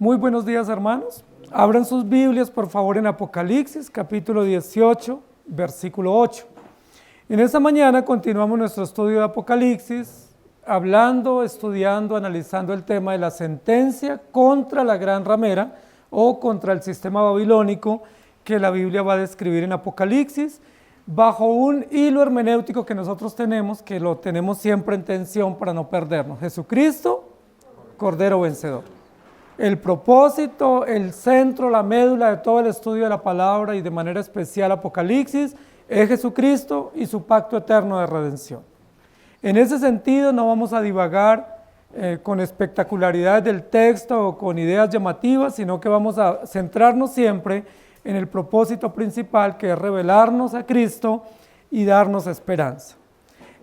Muy buenos días, hermanos. Abran sus Biblias, por favor, en Apocalipsis, capítulo 18, versículo 8. En esta mañana continuamos nuestro estudio de Apocalipsis, hablando, estudiando, analizando el tema de la sentencia contra la gran ramera o contra el sistema babilónico que la Biblia va a describir en Apocalipsis, bajo un hilo hermenéutico que nosotros tenemos, que lo tenemos siempre en tensión para no perdernos. Jesucristo, Cordero vencedor. El propósito, el centro, la médula de todo el estudio de la palabra y de manera especial Apocalipsis es Jesucristo y su pacto eterno de redención. En ese sentido no vamos a divagar con espectacularidades del texto o con ideas llamativas, sino que vamos a centrarnos siempre en el propósito principal, que es revelarnos a Cristo y darnos esperanza.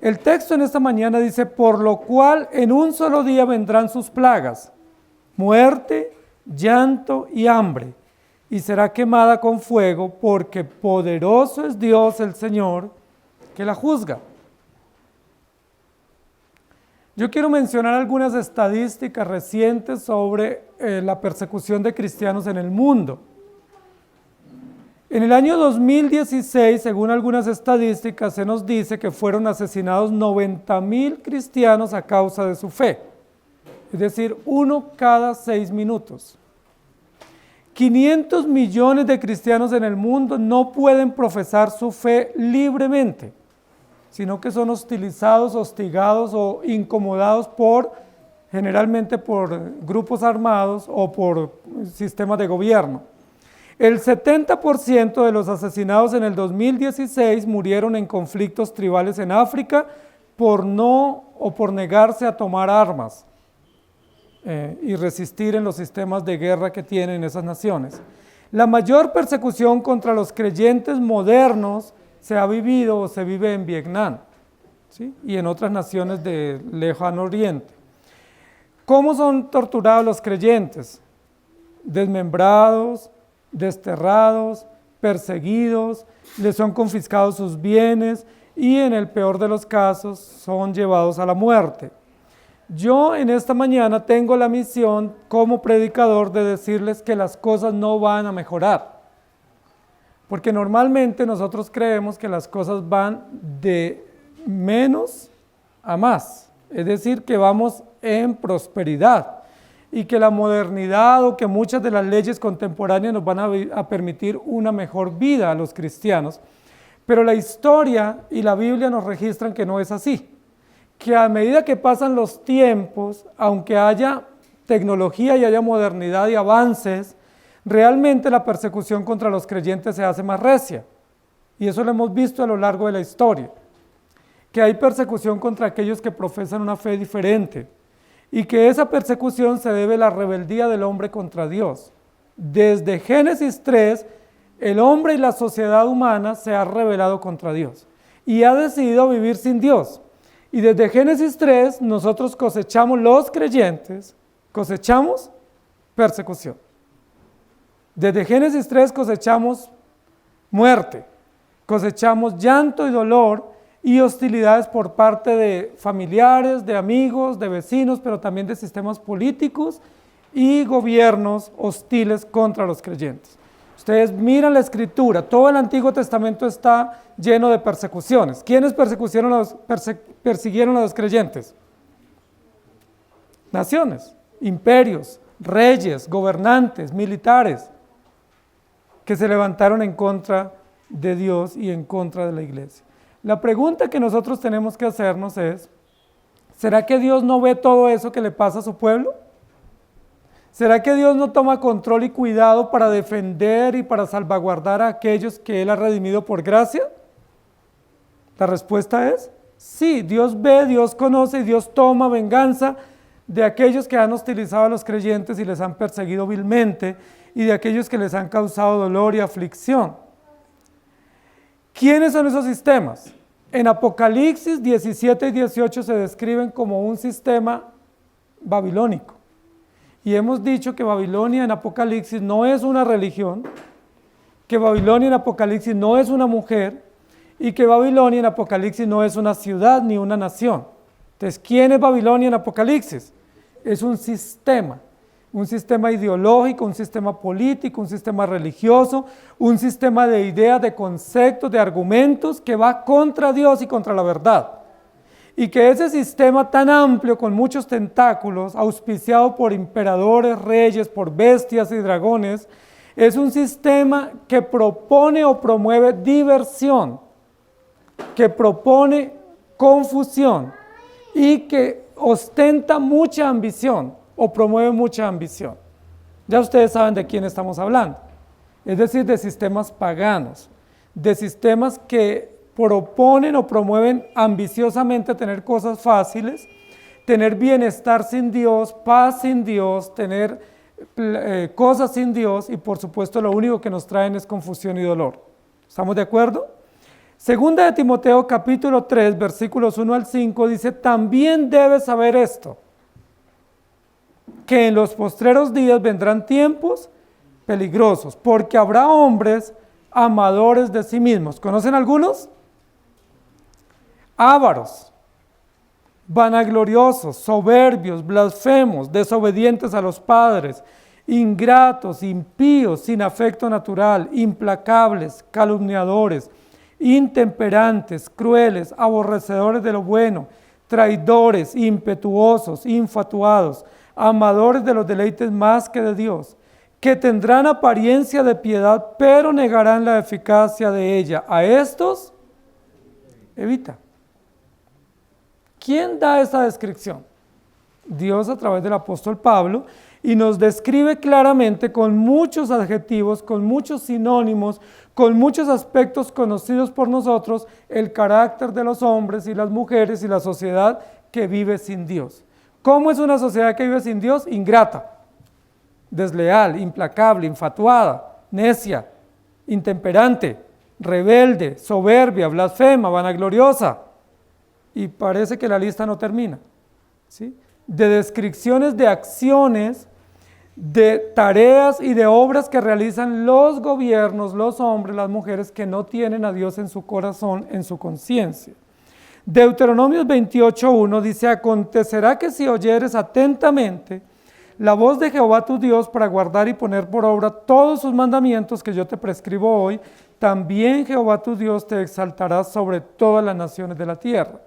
El texto en esta mañana dice: por lo cual en un solo día vendrán sus plagas, muerte, llanto y hambre, y será quemada con fuego, porque poderoso es Dios el Señor que la juzga. Yo quiero mencionar algunas estadísticas recientes sobre la persecución de cristianos en el mundo. En el año 2016, según algunas estadísticas, se nos dice que fueron asesinados 90,000 cristianos a causa de su fe. Es decir, 1 cada 6 minutos. 500 millones de cristianos en el mundo no pueden profesar su fe libremente, sino que son hostilizados, hostigados o incomodados generalmente por grupos armados o por sistemas de gobierno. El 70% de los asesinados en el 2016 murieron en conflictos tribales en África por negarse a tomar armas y resistir en los sistemas de guerra que tienen esas naciones. La mayor persecución contra los creyentes modernos se ha vivido o se vive en Vietnam, ¿sí? Y en otras naciones del Lejano Oriente. ¿Cómo son torturados los creyentes? Desmembrados, desterrados, perseguidos, les son confiscados sus bienes y en el peor de los casos son llevados a la muerte. Yo en esta mañana tengo la misión como predicador de decirles que las cosas no van a mejorar, porque normalmente nosotros creemos que las cosas van de menos a más, es decir, que vamos en prosperidad y que la modernidad o que muchas de las leyes contemporáneas nos van a permitir una mejor vida a los cristianos, pero la historia y la Biblia nos registran que no es así. Que a medida que pasan los tiempos, aunque haya tecnología y haya modernidad y avances, realmente la persecución contra los creyentes se hace más recia. Y eso lo hemos visto a lo largo de la historia. Que hay persecución contra aquellos que profesan una fe diferente. Y que esa persecución se debe a la rebeldía del hombre contra Dios. Desde Génesis 3, el hombre y la sociedad humana se ha rebelado contra Dios. Y ha decidido vivir sin Dios. Y desde Génesis 3 nosotros cosechamos, los creyentes, cosechamos persecución. Desde Génesis 3 cosechamos muerte, cosechamos llanto y dolor y hostilidades por parte de familiares, de amigos, de vecinos, pero también de sistemas políticos y gobiernos hostiles contra los creyentes. Ustedes miran la Escritura, todo el Antiguo Testamento está lleno de persecuciones. ¿Quiénes persiguieron a los creyentes? Naciones, imperios, reyes, gobernantes, militares, que se levantaron en contra de Dios y en contra de la iglesia. La pregunta que nosotros tenemos que hacernos es: ¿será que Dios no ve todo eso que le pasa a su pueblo? ¿Será que Dios no toma control y cuidado para defender y para salvaguardar a aquellos que Él ha redimido por gracia? La respuesta es sí. Dios ve, Dios conoce y Dios toma venganza de aquellos que han hostilizado a los creyentes y les han perseguido vilmente y de aquellos que les han causado dolor y aflicción. ¿Quiénes son esos sistemas? En Apocalipsis 17 y 18 se describen como un sistema babilónico. Y hemos dicho que Babilonia en Apocalipsis no es una religión, que Babilonia en Apocalipsis no es una mujer y que Babilonia en Apocalipsis no es una ciudad ni una nación. Entonces, ¿quién es Babilonia en Apocalipsis? Es un sistema. un sistema ideológico, un sistema político, un sistema religioso, un sistema de ideas, de conceptos, de argumentos que va contra Dios y contra la verdad. Y que ese sistema tan amplio, con muchos tentáculos, auspiciado por emperadores, reyes, por bestias y dragones, es un sistema que propone o promueve diversión, que propone confusión y que ostenta mucha ambición o promueve mucha ambición. Ya ustedes saben de quién estamos hablando, es decir, de sistemas paganos, de sistemas que proponen o promueven ambiciosamente tener cosas fáciles, tener bienestar sin Dios, paz sin Dios, tener cosas sin Dios y por supuesto lo único que nos traen es confusión y dolor. ¿Estamos de acuerdo? Segunda de Timoteo capítulo 3 versículos 1 al 5 dice: también debes saber esto, que en los postreros días vendrán tiempos peligrosos, porque habrá hombres amadores de sí mismos. ¿Conocen algunos? Ávaros, vanagloriosos, soberbios, blasfemos, desobedientes a los padres, ingratos, impíos, sin afecto natural, implacables, calumniadores, intemperantes, crueles, aborrecedores de lo bueno, traidores, impetuosos, infatuados, amadores de los deleites más que de Dios, que tendrán apariencia de piedad, pero negarán la eficacia de ella. A estos, evita. ¿Quién da esa descripción? Dios a través del apóstol Pablo, y nos describe claramente con muchos adjetivos, con muchos sinónimos, con muchos aspectos conocidos por nosotros, el carácter de los hombres y las mujeres y la sociedad que vive sin Dios. ¿Cómo es una sociedad que vive sin Dios? Ingrata, desleal, implacable, infatuada, necia, intemperante, rebelde, soberbia, blasfema, vanagloriosa. Y parece que la lista no termina, ¿sí? De descripciones de acciones, de tareas y de obras que realizan los gobiernos, los hombres, las mujeres que no tienen a Dios en su corazón, en su conciencia. Deuteronomios 28:1 dice: acontecerá que si oyeres atentamente la voz de Jehová tu Dios para guardar y poner por obra todos sus mandamientos que yo te prescribo hoy, también Jehová tu Dios te exaltará sobre todas las naciones de la tierra.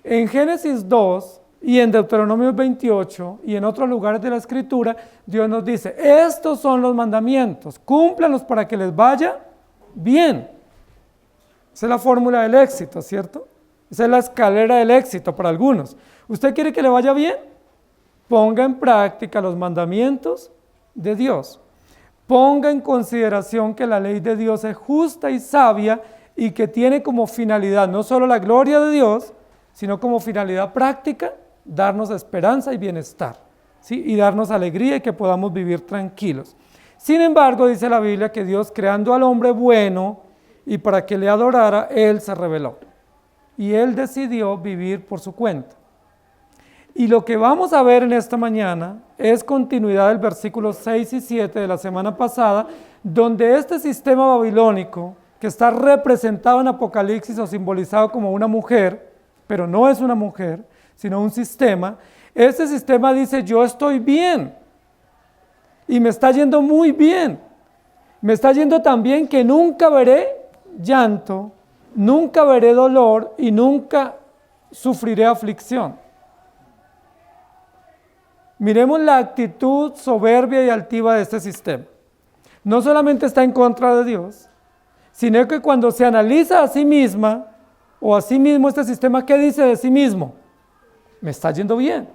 En Génesis 2 y en Deuteronomio 28 y en otros lugares de la Escritura, Dios nos dice: estos son los mandamientos, cúmplanlos para que les vaya bien. Esa es la fórmula del éxito, ¿cierto? Esa es la escalera del éxito para algunos. ¿Usted quiere que le vaya bien? Ponga en práctica los mandamientos de Dios. Ponga en consideración que la ley de Dios es justa y sabia y que tiene como finalidad no solo la gloria de Dios, sino como finalidad práctica, darnos esperanza y bienestar, ¿sí? Y darnos alegría y que podamos vivir tranquilos. Sin embargo, dice la Biblia que Dios, creando al hombre bueno y para que le adorara, Él se rebeló. Y Él decidió vivir por su cuenta. Y lo que vamos a ver en esta mañana es continuidad del versículo 6 y 7 de la semana pasada, donde este sistema babilónico, que está representado en Apocalipsis o simbolizado como una mujer, pero no es una mujer, sino un sistema. Este sistema dice: yo estoy bien y me está yendo muy bien. Me está yendo tan bien que nunca veré llanto, nunca veré dolor y nunca sufriré aflicción. Miremos la actitud soberbia y altiva de este sistema. No solamente está en contra de Dios, sino que cuando se analiza a sí misma o a sí mismo este sistema, ¿qué dice de sí mismo? Me está yendo bien.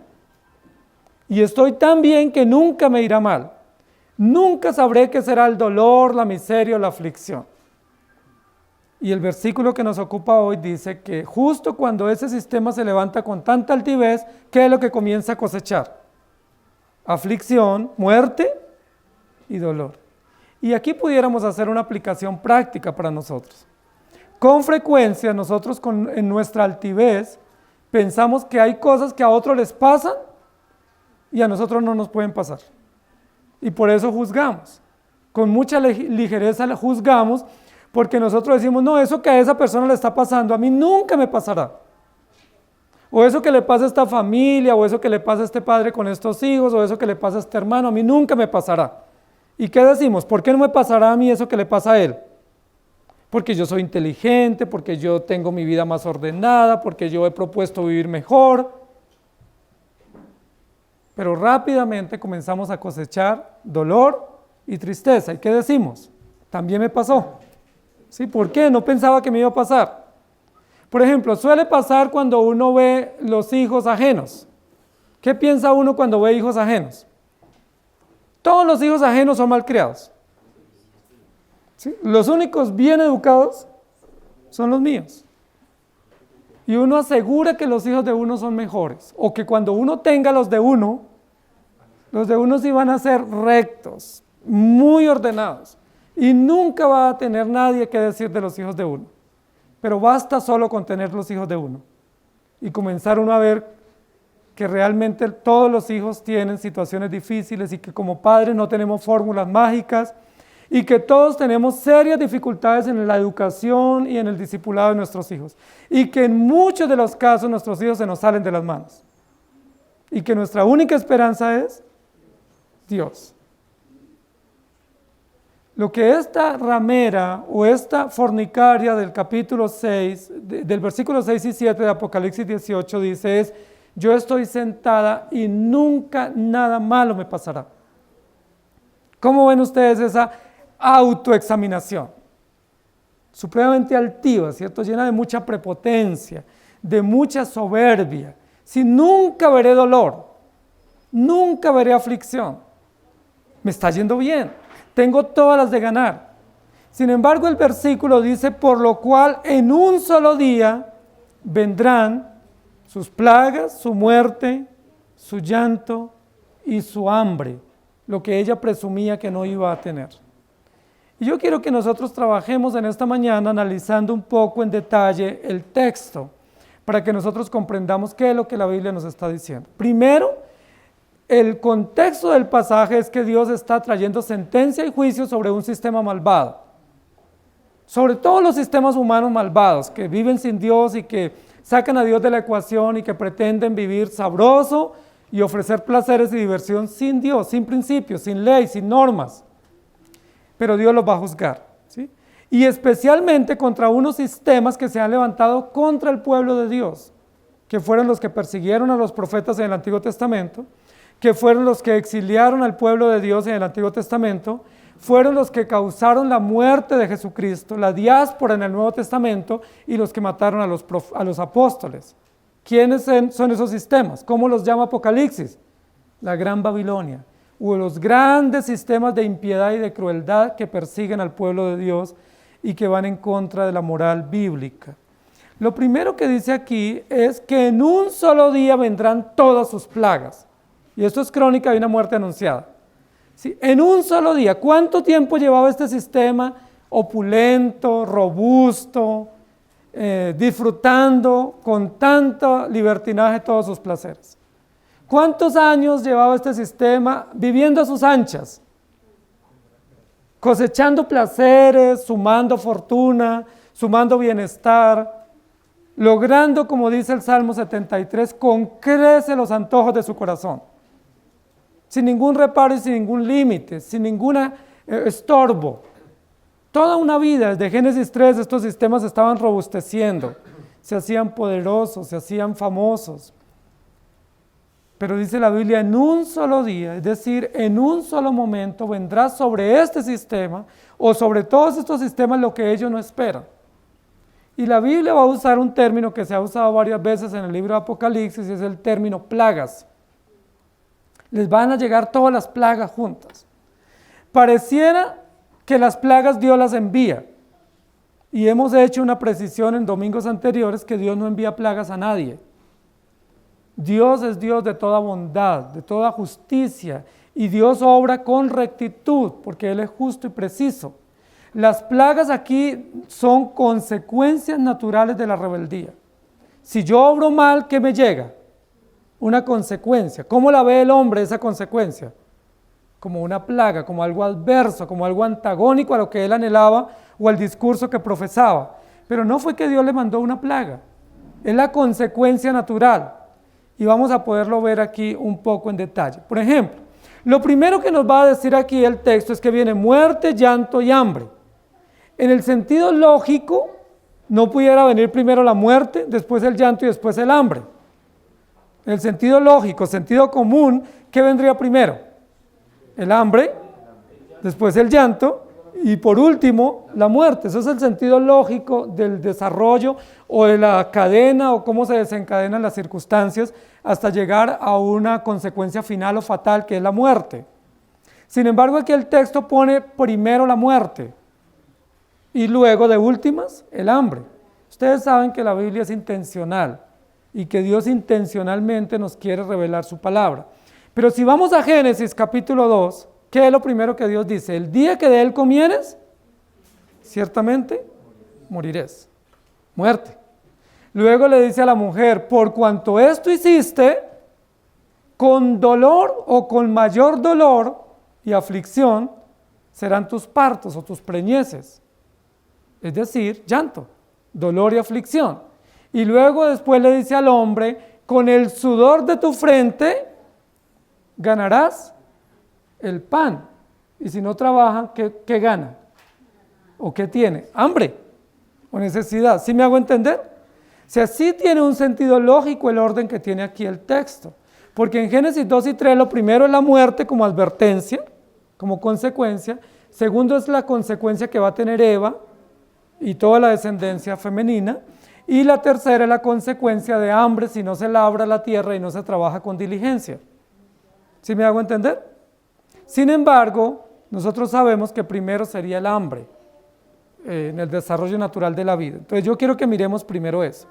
Y estoy tan bien que nunca me irá mal. Nunca sabré qué será el dolor, la miseria o la aflicción. Y el versículo que nos ocupa hoy dice que justo cuando ese sistema se levanta con tanta altivez, ¿qué es lo que comienza a cosechar? Aflicción, muerte y dolor. Y aquí pudiéramos hacer una aplicación práctica para nosotros. Con frecuencia nosotros en nuestra altivez pensamos que hay cosas que a otros les pasan y a nosotros no nos pueden pasar. Y por eso juzgamos. Con mucha ligereza juzgamos porque nosotros decimos: no, eso que a esa persona le está pasando, a mí nunca me pasará. O eso que le pasa a esta familia, o eso que le pasa a este padre con estos hijos, o eso que le pasa a este hermano, a mí nunca me pasará. ¿Y qué decimos? ¿Por qué no me pasará a mí eso que le pasa a él? Porque yo soy inteligente, porque yo tengo mi vida más ordenada, porque yo he propuesto vivir mejor. Pero rápidamente comenzamos a cosechar dolor y tristeza. ¿Y qué decimos? También me pasó. ¿Sí? ¿Por qué? No pensaba que me iba a pasar. Por ejemplo, suele pasar cuando uno ve los hijos ajenos. ¿Qué piensa uno cuando ve hijos ajenos? Todos los hijos ajenos son malcriados. ¿Sí? Los únicos bien educados son los míos. Y uno asegura que los hijos de uno son mejores. O que cuando uno tenga los de uno sí van a ser rectos, muy ordenados. Y nunca va a tener nadie que decir de los hijos de uno. Pero basta solo con tener los hijos de uno. Y comenzar uno a ver que realmente todos los hijos tienen situaciones difíciles y que como padres no tenemos fórmulas mágicas y que todos tenemos serias dificultades en la educación y en el discipulado de nuestros hijos. Y que en muchos de los casos nuestros hijos se nos salen de las manos. Y que nuestra única esperanza es Dios. Lo que esta ramera o esta fornicaria del capítulo 6, del versículo 6 y 7 de Apocalipsis 18 dice es, yo estoy sentada y nunca nada malo me pasará. ¿Cómo ven ustedes esa autoexaminación? Supremamente altiva, ¿cierto? Llena de mucha prepotencia, de mucha soberbia. Si nunca veré dolor, nunca veré aflicción, me está yendo bien. Tengo todas las de ganar. Sin embargo, el versículo dice, por lo cual en un solo día vendrán sus plagas, su muerte, su llanto y su hambre, lo que ella presumía que no iba a tener. Y yo quiero que nosotros trabajemos en esta mañana analizando un poco en detalle el texto, para que nosotros comprendamos qué es lo que la Biblia nos está diciendo. Primero, el contexto del pasaje es que Dios está trayendo sentencia y juicio sobre un sistema malvado. Sobre todos los sistemas humanos malvados que viven sin Dios y que sacan a Dios de la ecuación y que pretenden vivir sabroso y ofrecer placeres y diversión sin Dios, sin principios, sin ley, sin normas. Pero Dios los va a juzgar, ¿sí? Y especialmente contra unos sistemas que se han levantado contra el pueblo de Dios, que fueron los que persiguieron a los profetas en el Antiguo Testamento, que fueron los que exiliaron al pueblo de Dios en el Antiguo Testamento, fueron los que causaron la muerte de Jesucristo, la diáspora en el Nuevo Testamento y los que mataron a los apóstoles. ¿Quiénes son esos sistemas? ¿Cómo los llama Apocalipsis? La Gran Babilonia, o los grandes sistemas de impiedad y de crueldad que persiguen al pueblo de Dios y que van en contra de la moral bíblica. Lo primero que dice aquí es que en un solo día vendrán todas sus plagas. Y esto es crónica de una muerte anunciada. ¿Sí? En un solo día, ¿cuánto tiempo llevaba este sistema opulento, robusto, disfrutando con tanto libertinaje todos sus placeres? ¿Cuántos años llevaba este sistema viviendo a sus anchas? Cosechando placeres, sumando fortuna, sumando bienestar, logrando, como dice el Salmo 73, con crece los antojos de su corazón. Sin ningún reparo y sin ningún límite, sin ningún estorbo. Toda una vida, desde Génesis 3, estos sistemas estaban robusteciendo, se hacían poderosos, se hacían famosos. Pero dice la Biblia, en un solo día, es decir, en un solo momento, vendrá sobre este sistema o sobre todos estos sistemas lo que ellos no esperan. Y la Biblia va a usar un término que se ha usado varias veces en el libro de Apocalipsis y es el término plagas. Les van a llegar todas las plagas juntas. Pareciera que las plagas Dios las envía. Y hemos hecho una precisión en domingos anteriores que Dios no envía plagas a nadie. Dios es Dios de toda bondad, de toda justicia. Y Dios obra con rectitud porque Él es justo y preciso. Las plagas aquí son consecuencias naturales de la rebeldía. Si yo obro mal, ¿qué me llega? Una consecuencia. ¿Cómo la ve el hombre esa consecuencia? Como una plaga, como algo adverso, como algo antagónico a lo que él anhelaba o al discurso que profesaba. Pero no fue que Dios le mandó una plaga. es la consecuencia natural. Y vamos a poderlo ver aquí un poco en detalle. Por ejemplo, lo primero que nos va a decir aquí el texto es que viene muerte, llanto y hambre. En el sentido lógico, no pudiera venir primero la muerte, después el llanto y después el hambre. En el sentido lógico, sentido común, ¿qué vendría primero? El hambre, después el llanto y por último la muerte. Eso es el sentido lógico del desarrollo o de la cadena o cómo se desencadenan las circunstancias hasta llegar a una consecuencia final o fatal que es la muerte. Sin embargo, aquí el texto pone primero la muerte y luego de últimas el hambre. Ustedes saben que la Biblia es intencional y que Dios intencionalmente nos quiere revelar su palabra. Pero si vamos a Génesis capítulo 2, ¿qué es lo primero que Dios dice? El día que de él comieres, ciertamente morirás. Muerte. Luego le dice a la mujer, por cuanto esto hiciste, con dolor o con mayor dolor y aflicción serán tus partos o tus preñeces. Es decir, llanto, dolor y aflicción. Y luego después le dice al hombre, con el sudor de tu frente ganarás el pan. Y si no trabajan, ¿qué gana? ¿O qué tiene? Hambre o necesidad. ¿Sí me hago entender? O sea, sí tiene un sentido lógico el orden que tiene aquí el texto. Porque en Génesis 2 y 3 lo primero es la muerte como advertencia, como consecuencia. Segundo es la consecuencia que va a tener Eva y toda la descendencia femenina. Y la tercera es la consecuencia de hambre si no se labra la tierra y no se trabaja con diligencia. ¿Sí me hago entender? Sin embargo, nosotros sabemos que primero sería el hambre en el desarrollo natural de la vida. Entonces yo quiero que miremos primero eso.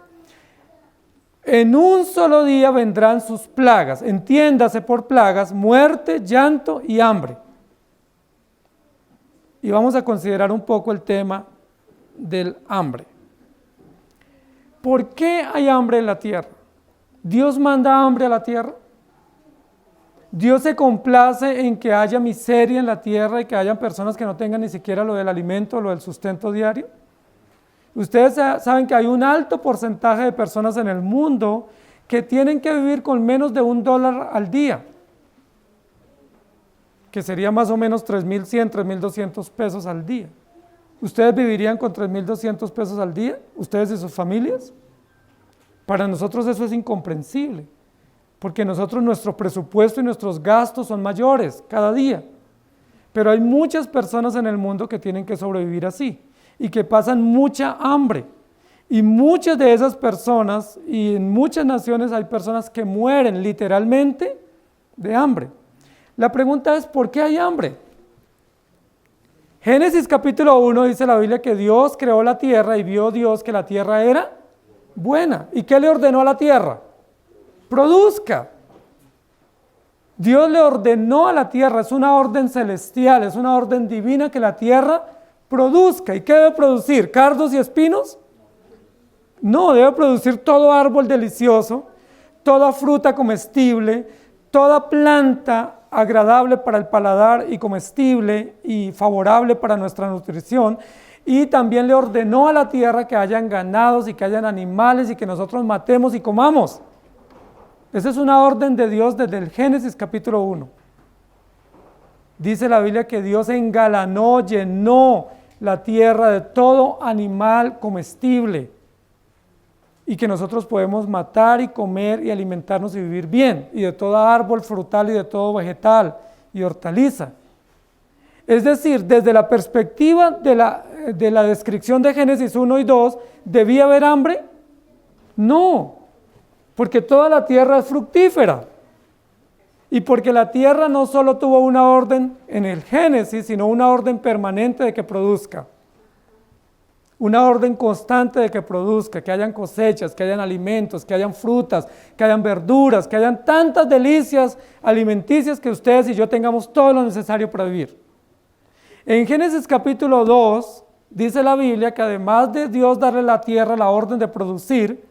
En un solo día vendrán sus plagas, entiéndase por plagas, muerte, llanto y hambre. Y vamos a considerar un poco el tema del hambre. ¿Por qué hay hambre en la tierra? ¿Dios manda hambre a la tierra? ¿Dios se complace en que haya miseria en la tierra y que hayan personas que no tengan ni siquiera lo del alimento, lo del sustento diario? Ustedes saben que hay un alto porcentaje de personas en el mundo que tienen que vivir con menos de $1 al día, que sería más o menos 3.100, 3.200 pesos al día. ¿Ustedes vivirían con 3.200 pesos al día? ¿Ustedes y sus familias? Para nosotros eso es incomprensible, porque nosotros nuestro presupuesto y nuestros gastos son mayores cada día. Pero hay muchas personas en el mundo que tienen que sobrevivir así y que pasan mucha hambre. Y muchas de esas personas, y en muchas naciones hay personas que mueren literalmente de hambre. La pregunta es, ¿por qué hay hambre? Génesis capítulo 1 dice la Biblia que Dios creó la tierra y vio Dios que la tierra era buena. ¿Y qué le ordenó a la tierra? Produzca. Dios le ordenó a la tierra, es una orden celestial, es una orden divina que la tierra produzca. ¿Y qué debe producir? ¿Cardos y espinos? No, debe producir todo árbol delicioso, toda fruta comestible, toda planta agradable para el paladar y comestible y favorable para nuestra nutrición. Y también le ordenó a la tierra que hayan ganados y que hayan animales y que nosotros matemos y comamos. Esa es una orden de Dios desde el Génesis capítulo 1. Dice la Biblia que Dios engalanó, llenó la tierra de todo animal comestible y que nosotros podemos matar y comer y alimentarnos y vivir bien, y de todo árbol frutal y de todo vegetal y hortaliza. Es decir, desde la perspectiva de la descripción de Génesis 1 y 2, ¿debía haber hambre? No, porque toda la tierra es fructífera. Y porque la tierra no solo tuvo una orden en el Génesis, sino una orden permanente de que produzca. Una orden constante de que produzca, que hayan cosechas, que hayan alimentos, que hayan frutas, que hayan verduras, que hayan tantas delicias alimenticias que ustedes y yo tengamos todo lo necesario para vivir. En Génesis capítulo 2 dice la Biblia que además de Dios darle a la tierra la orden de producir,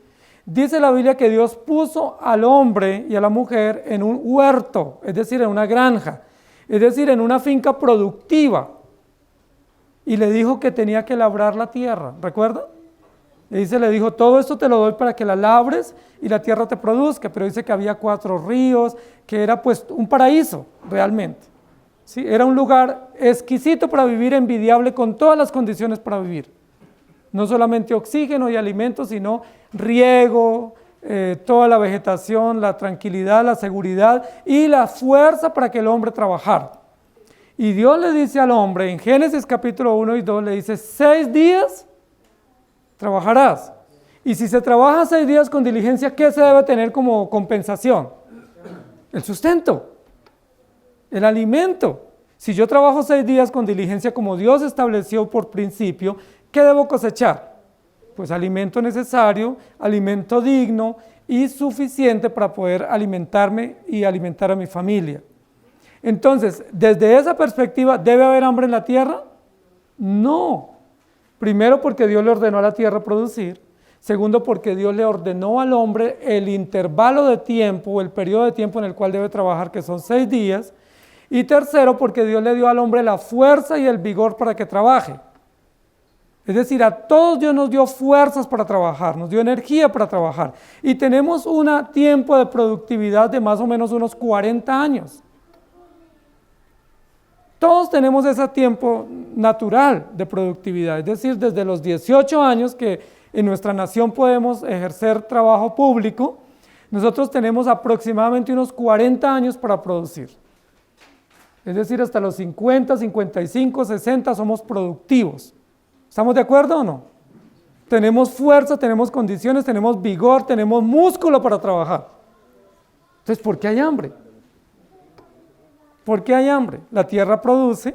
dice la Biblia que Dios puso al hombre y a la mujer en un huerto, es decir, en una granja, es decir, en una finca productiva. Y le dijo que tenía que labrar la tierra, ¿recuerdan? Y dice, le dijo, todo esto te lo doy para que la labres y la tierra te produzca, pero dice que había 4 ríos, que era pues un paraíso realmente. ¿Sí? Era un lugar exquisito para vivir, envidiable, con todas las condiciones para vivir. No solamente oxígeno y alimentos, sino riego, toda la vegetación, la tranquilidad, la seguridad y la fuerza para que el hombre trabajara. Y Dios le dice al hombre, en Génesis capítulo 1 y 2, le dice, 6 días trabajarás. Y si se trabaja 6 días con diligencia, ¿qué se debe tener como compensación? El sustento, el alimento. Si yo trabajo 6 días con diligencia como Dios estableció por principio, ¿qué debo cosechar? Pues alimento necesario, alimento digno y suficiente para poder alimentarme y alimentar a mi familia. Entonces, desde esa perspectiva, ¿debe haber hambre en la tierra? No. Primero, porque Dios le ordenó a la tierra producir. Segundo, porque Dios le ordenó al hombre el intervalo de tiempo, el periodo de tiempo en el cual debe trabajar, que son 6 días. Y tercero, porque Dios le dio al hombre la fuerza y el vigor para que trabaje. Es decir, a todos Dios nos dio fuerzas para trabajar, nos dio energía para trabajar. Y tenemos un tiempo de productividad de más o menos unos 40 años. Todos tenemos ese tiempo natural de productividad, es decir, desde los 18 años que en nuestra nación podemos ejercer trabajo público, nosotros tenemos aproximadamente unos 40 años para producir. Es decir, hasta los 50, 55, 60 somos productivos. ¿Estamos de acuerdo o no? Tenemos fuerza, tenemos condiciones, tenemos vigor, tenemos músculo para trabajar. Entonces, ¿por qué hay hambre? ¿Por qué hay hambre? La tierra produce,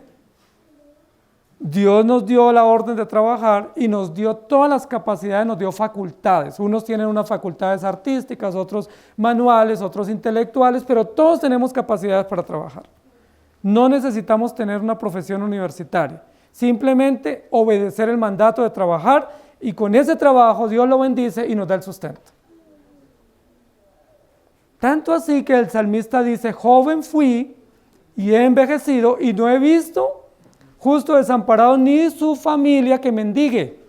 Dios nos dio la orden de trabajar y nos dio todas las capacidades, nos dio facultades. Unos tienen unas facultades artísticas, otros manuales, otros intelectuales, pero todos tenemos capacidades para trabajar. No necesitamos tener una profesión universitaria, simplemente obedecer el mandato de trabajar y con ese trabajo Dios lo bendice y nos da el sustento. Tanto así que el salmista dice, joven fui y he envejecido y no he visto justo desamparado ni su familia que mendigue.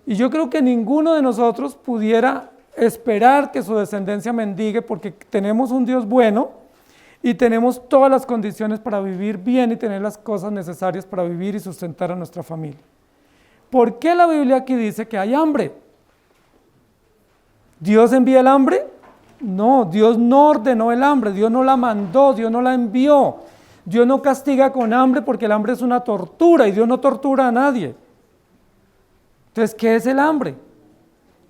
Y yo creo que ninguno de nosotros pudiera esperar que su descendencia mendigue porque tenemos un Dios bueno y tenemos todas las condiciones para vivir bien y tener las cosas necesarias para vivir y sustentar a nuestra familia. ¿Por qué la Biblia aquí dice que hay hambre? ¿Dios envía el hambre? No, Dios no ordenó el hambre, Dios no la mandó, Dios no la envió. Dios no castiga con hambre porque el hambre es una tortura y Dios no tortura a nadie. Entonces, ¿qué es el hambre?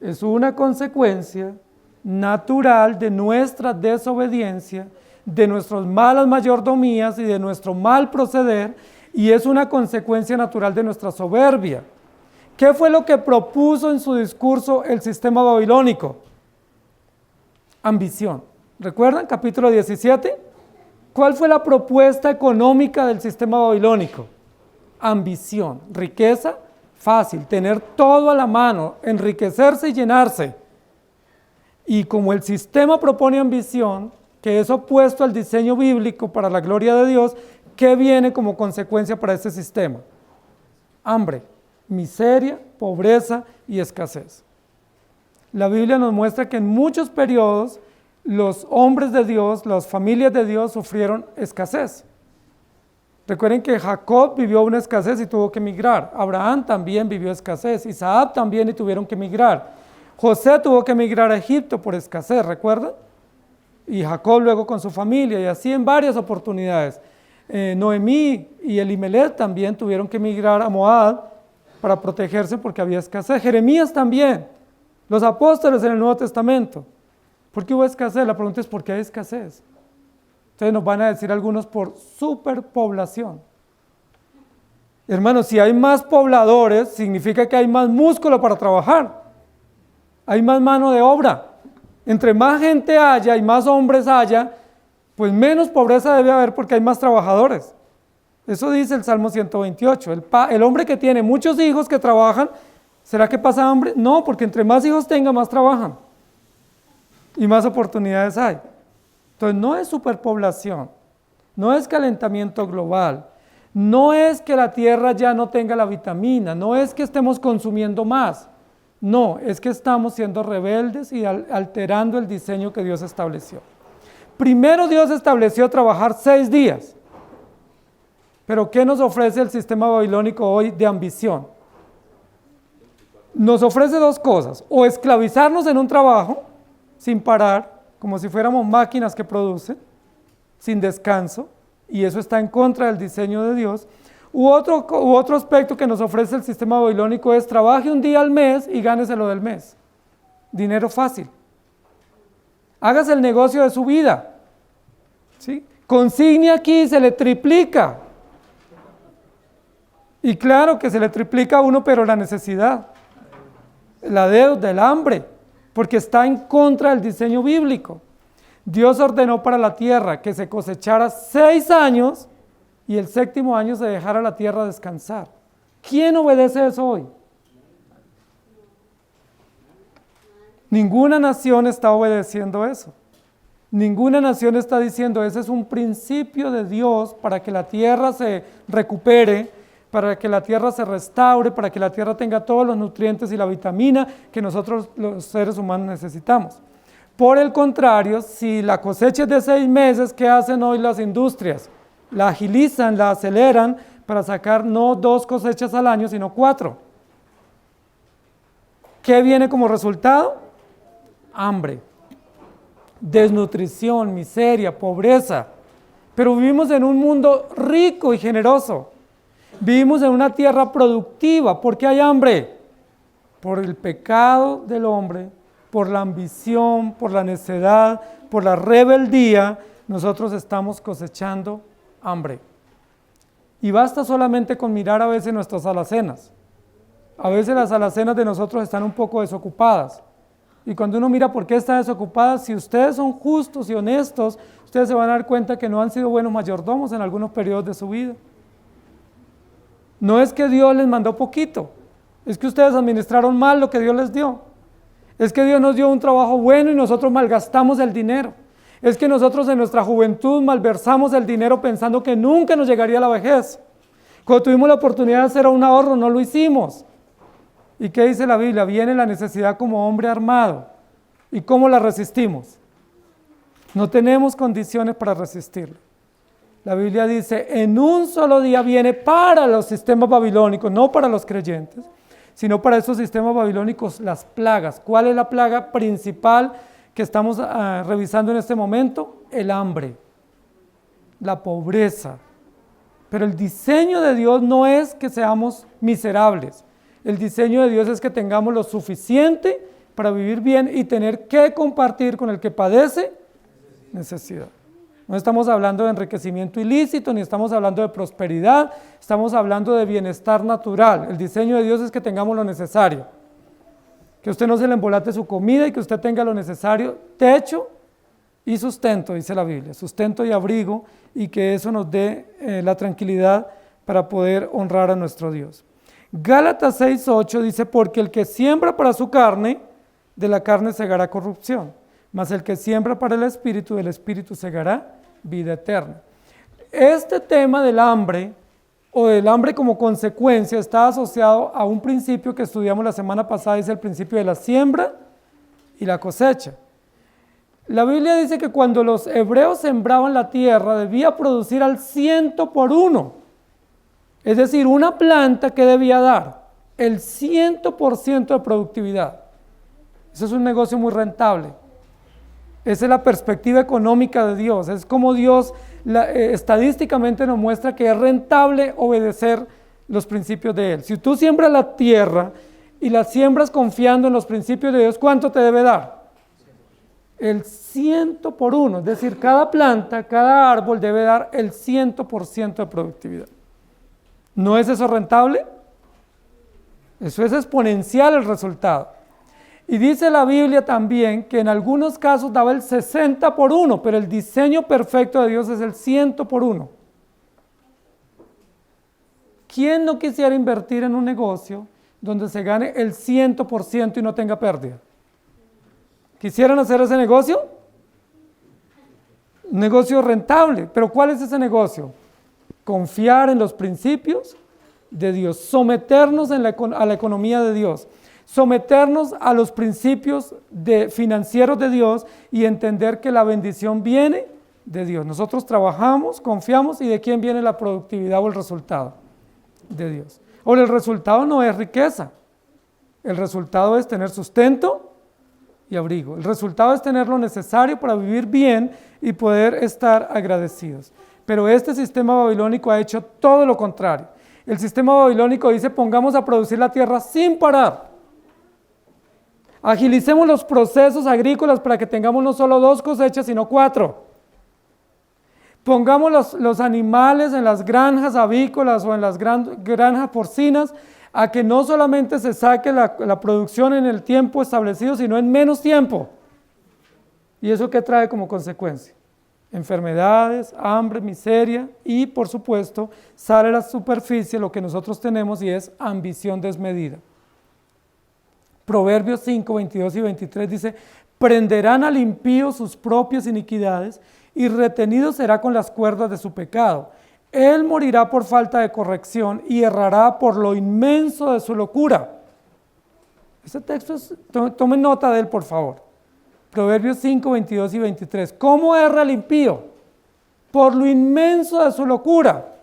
Es una consecuencia natural de nuestra desobediencia, de nuestras malas mayordomías y de nuestro mal proceder, y es una consecuencia natural de nuestra soberbia. ¿Qué fue lo que propuso en su discurso el sistema babilónico? Ambición. ¿Recuerdan? Capítulo 17. ¿Cuál fue la propuesta económica del sistema babilónico? Ambición. Riqueza, fácil. Tener todo a la mano, enriquecerse y llenarse. Y como el sistema propone ambición, que es opuesto al diseño bíblico para la gloria de Dios, ¿qué viene como consecuencia para este sistema? Hambre, miseria, pobreza y escasez. La Biblia nos muestra que en muchos periodos los hombres de Dios, las familias de Dios sufrieron escasez. Recuerden que Jacob vivió una escasez y tuvo que emigrar. Abraham también vivió escasez. Isaac también y tuvieron que emigrar. José tuvo que emigrar a Egipto por escasez, ¿recuerdan? Y Jacob luego con su familia y así en varias oportunidades. Noemí y Elimelech también tuvieron que emigrar a Moab para protegerse porque había escasez. Jeremías también. Los apóstoles en el Nuevo Testamento. ¿Por qué hubo escasez? La pregunta es ¿por qué hay escasez? Entonces nos van a decir algunos por superpoblación. Hermanos, si hay más pobladores, significa que hay más músculo para trabajar. Hay más mano de obra. Entre más gente haya y más hombres haya, pues menos pobreza debe haber porque hay más trabajadores. Eso dice el Salmo 128. El hombre que tiene muchos hijos que trabajan, ¿será que pasa hambre? No, porque entre más hijos tenga, más trabajan. Y más oportunidades hay. Entonces no es superpoblación, no es calentamiento global, No es que la tierra ya no tenga la vitamina, no es que estemos consumiendo más, no, es que estamos siendo rebeldes y alterando el diseño que Dios estableció. Primero Dios estableció trabajar 6 días, pero ¿qué nos ofrece el sistema babilónico hoy de ambición? Nos ofrece 2 cosas, o esclavizarnos en un trabajo sin parar, como si fuéramos máquinas que producen, sin descanso, y eso está en contra del diseño de Dios. U otro aspecto que nos ofrece el sistema babilónico es trabaje un día al mes y gáneselo del mes. Dinero fácil. Hágase el negocio de su vida. ¿Sí? Consigne aquí y se le triplica. Y claro que se le triplica a uno, pero la necesidad, la deuda, el hambre, porque está en contra del diseño bíblico. Dios ordenó para la tierra que se cosechara 6 años y el 7º año se dejara la tierra descansar. ¿Quién obedece eso hoy? Ninguna nación está obedeciendo eso. Ninguna nación está diciendo, ese es un principio de Dios para que la tierra se recupere, para que la tierra se restaure, para que la tierra tenga todos los nutrientes y la vitamina que nosotros los seres humanos necesitamos. Por el contrario, si la cosecha es de 6 meses, ¿qué hacen hoy las industrias? La agilizan, la aceleran para sacar no 2 cosechas al año, sino 4. ¿Qué viene como resultado? Hambre, desnutrición, miseria, pobreza. Pero vivimos en un mundo rico y generoso. Vivimos en una tierra productiva. ¿Por qué hay hambre? Por el pecado del hombre, por la ambición, por la necedad, por la rebeldía, nosotros estamos cosechando hambre. Y basta solamente con mirar a veces nuestras alacenas. A veces las alacenas de nosotros están un poco desocupadas. Y cuando uno mira por qué está desocupada, si ustedes son justos y honestos, ustedes se van a dar cuenta que no han sido buenos mayordomos en algunos periodos de su vida. No es que Dios les mandó poquito, es que ustedes administraron mal lo que Dios les dio. Es que Dios nos dio un trabajo bueno y nosotros malgastamos el dinero. Es que nosotros en nuestra juventud malversamos el dinero pensando que nunca nos llegaría la vejez. Cuando tuvimos la oportunidad de hacer un ahorro, no lo hicimos. ¿Y qué dice la Biblia? Viene la necesidad como hombre armado. ¿Y cómo la resistimos? No tenemos condiciones para resistirla. La Biblia dice, en un solo día viene para los sistemas babilónicos, no para los creyentes, sino para esos sistemas babilónicos las plagas. ¿Cuál es la plaga principal que estamos revisando en este momento? El hambre, la pobreza. Pero el diseño de Dios no es que seamos miserables. El diseño de Dios es que tengamos lo suficiente para vivir bien y tener que compartir con el que padece necesidad. No estamos hablando de enriquecimiento ilícito, ni estamos hablando de prosperidad, estamos hablando de bienestar natural. El diseño de Dios es que tengamos lo necesario. Que usted no se le embolate su comida y que usted tenga lo necesario, techo y sustento, dice la Biblia, sustento y abrigo, y que eso nos dé la tranquilidad para poder honrar a nuestro Dios. Gálatas 6:8 dice, porque el que siembra para su carne, de la carne segará corrupción, mas el que siembra para el Espíritu, del Espíritu segará vida eterna. Este tema del hambre, o del hambre como consecuencia, está asociado a un principio que estudiamos la semana pasada, es el principio de la siembra y la cosecha. La Biblia dice que cuando los hebreos sembraban la tierra, debía producir al 100%. Es decir, una planta que debía dar el 100% de productividad. Eso es un negocio muy rentable. Esa es la perspectiva económica de Dios. Es como Dios estadísticamente nos muestra que es rentable obedecer los principios de Él. Si tú siembras la tierra y la siembras confiando en los principios de Dios, ¿cuánto te debe dar? El 100%. Es decir, cada planta, cada árbol debe dar el 100% de productividad. ¿No es eso rentable? Eso es exponencial el resultado. Y dice la Biblia también que en algunos casos daba el 60%, pero el diseño perfecto de Dios es el 100%. ¿Quién no quisiera invertir en un negocio donde se gane el 100% y no tenga pérdida? ¿Quisieran hacer ese negocio? Un negocio rentable, pero ¿cuál es ese negocio? confiar en los principios de Dios, someternos a la economía de Dios, someternos a los principios financieros de Dios y entender que la bendición viene de Dios. Nosotros trabajamos, confiamos, ¿y de quién viene la productividad o el resultado? De Dios. Ahora, el resultado no es riqueza, el resultado es tener sustento y abrigo. El resultado es tener lo necesario para vivir bien y poder estar agradecidos. Pero este sistema babilónico ha hecho todo lo contrario. El sistema babilónico dice: pongamos a producir la tierra sin parar. Agilicemos los procesos agrícolas para que tengamos no solo 2 cosechas, sino 4. Pongamos los animales en las granjas avícolas o en las granjas porcinas a que no solamente se saque la producción en el tiempo establecido, sino en menos tiempo. ¿Y eso qué trae como consecuencia? Enfermedades, hambre, miseria y, por supuesto, sale a la superficie lo que nosotros tenemos y es ambición desmedida. Proverbios 5, 22 y 23 dice: prenderán al impío sus propias iniquidades y retenido será con las cuerdas de su pecado. Él morirá por falta de corrección y errará por lo inmenso de su locura. Ese texto tomen nota de él, por favor. Proverbios 5, 22 y 23. ¿Cómo erra el impío? Por lo inmenso de su locura.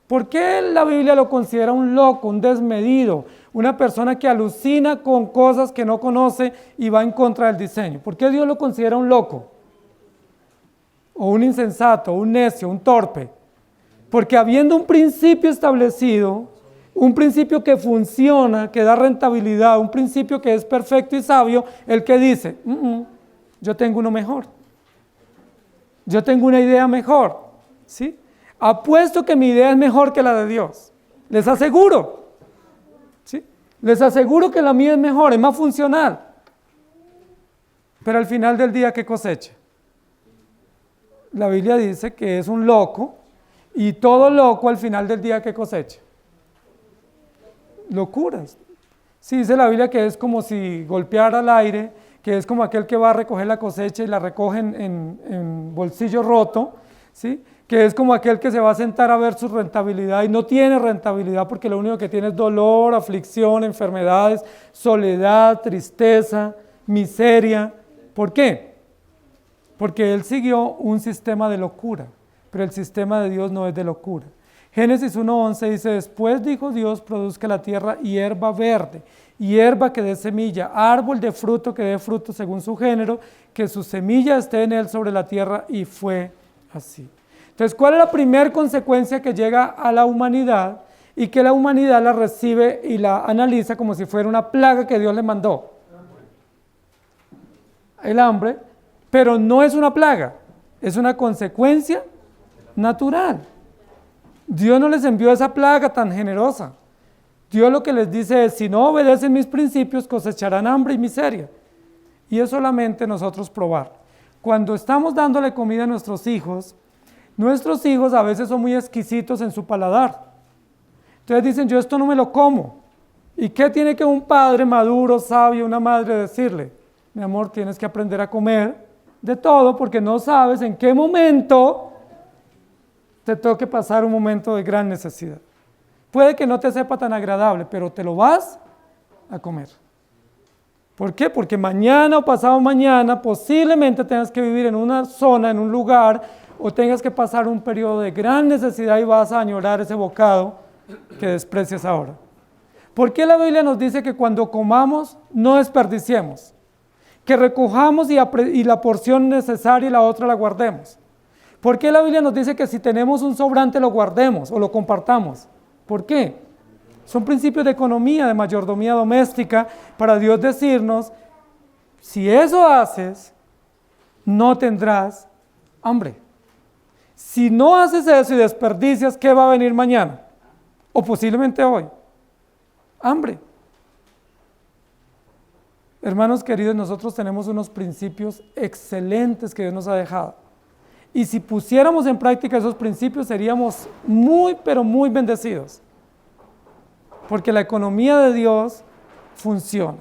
¿Por qué la Biblia lo considera un loco, un desmedido, una persona que alucina con cosas que no conoce y va en contra del diseño? ¿Por qué Dios lo considera un loco? O un insensato, un necio, un torpe. Porque habiendo un principio establecido, un principio que funciona, que da rentabilidad, un principio que es perfecto y sabio, el que dice: yo tengo uno mejor, yo tengo una idea mejor, ¿sí? Apuesto que mi idea es mejor que la de Dios, les aseguro, ¿sí? Les aseguro que la mía es mejor, es más funcional. Pero al final del día, ¿qué cosecha? La Biblia dice que es un loco, y todo loco al final del día, ¿qué cosecha? Locuras. Sí, dice la Biblia que es como si golpeara al aire, que es como aquel que va a recoger la cosecha y la recoge en bolsillo roto, ¿sí? Que es como aquel que se va a sentar a ver su rentabilidad y no tiene rentabilidad porque lo único que tiene es dolor, aflicción, enfermedades, soledad, tristeza, miseria. ¿Por qué? Porque él siguió un sistema de locura, pero el sistema de Dios no es de locura. Génesis 1:11 dice: después dijo Dios, produzca la tierra hierba verde, hierba que dé semilla, árbol de fruto que dé fruto según su género, que su semilla esté en él sobre la tierra, y fue así. Entonces, ¿cuál es la primera consecuencia que llega a la humanidad y que la humanidad la recibe y la analiza como si fuera una plaga que Dios le mandó? El hambre, pero no es una plaga, es una consecuencia natural. Dios no les envió esa plaga tan generosa. Dios lo que les dice es: si no obedecen mis principios, cosecharán hambre y miseria. Y es solamente nosotros probar. Cuando estamos dándole comida a nuestros hijos a veces son muy exquisitos en su paladar. Entonces dicen: yo esto no me lo como. ¿Y qué tiene que un padre maduro, sabio, una madre decirle? Mi amor, tienes que aprender a comer de todo porque no sabes en qué momento te toque pasar un momento de gran necesidad. Puede que no te sepa tan agradable, pero te lo vas a comer. ¿Por qué? Porque mañana o pasado mañana posiblemente tengas que vivir en una zona, en un lugar, o tengas que pasar un periodo de gran necesidad y vas a añorar ese bocado que desprecias ahora. ¿Por qué la Biblia nos dice que cuando comamos no desperdiciemos? Que recojamos y la porción necesaria y la otra la guardemos. ¿Por qué la Biblia nos dice que si tenemos un sobrante lo guardemos o lo compartamos? ¿Por qué? Son principios de economía, de mayordomía doméstica, para Dios decirnos: si eso haces, no tendrás hambre. Si no haces eso y desperdicias, ¿qué va a venir mañana? O posiblemente hoy. Hambre. Hermanos queridos, nosotros tenemos unos principios excelentes que Dios nos ha dejado. Y si pusiéramos en práctica esos principios, seríamos muy, pero muy bendecidos. Porque la economía de Dios funciona.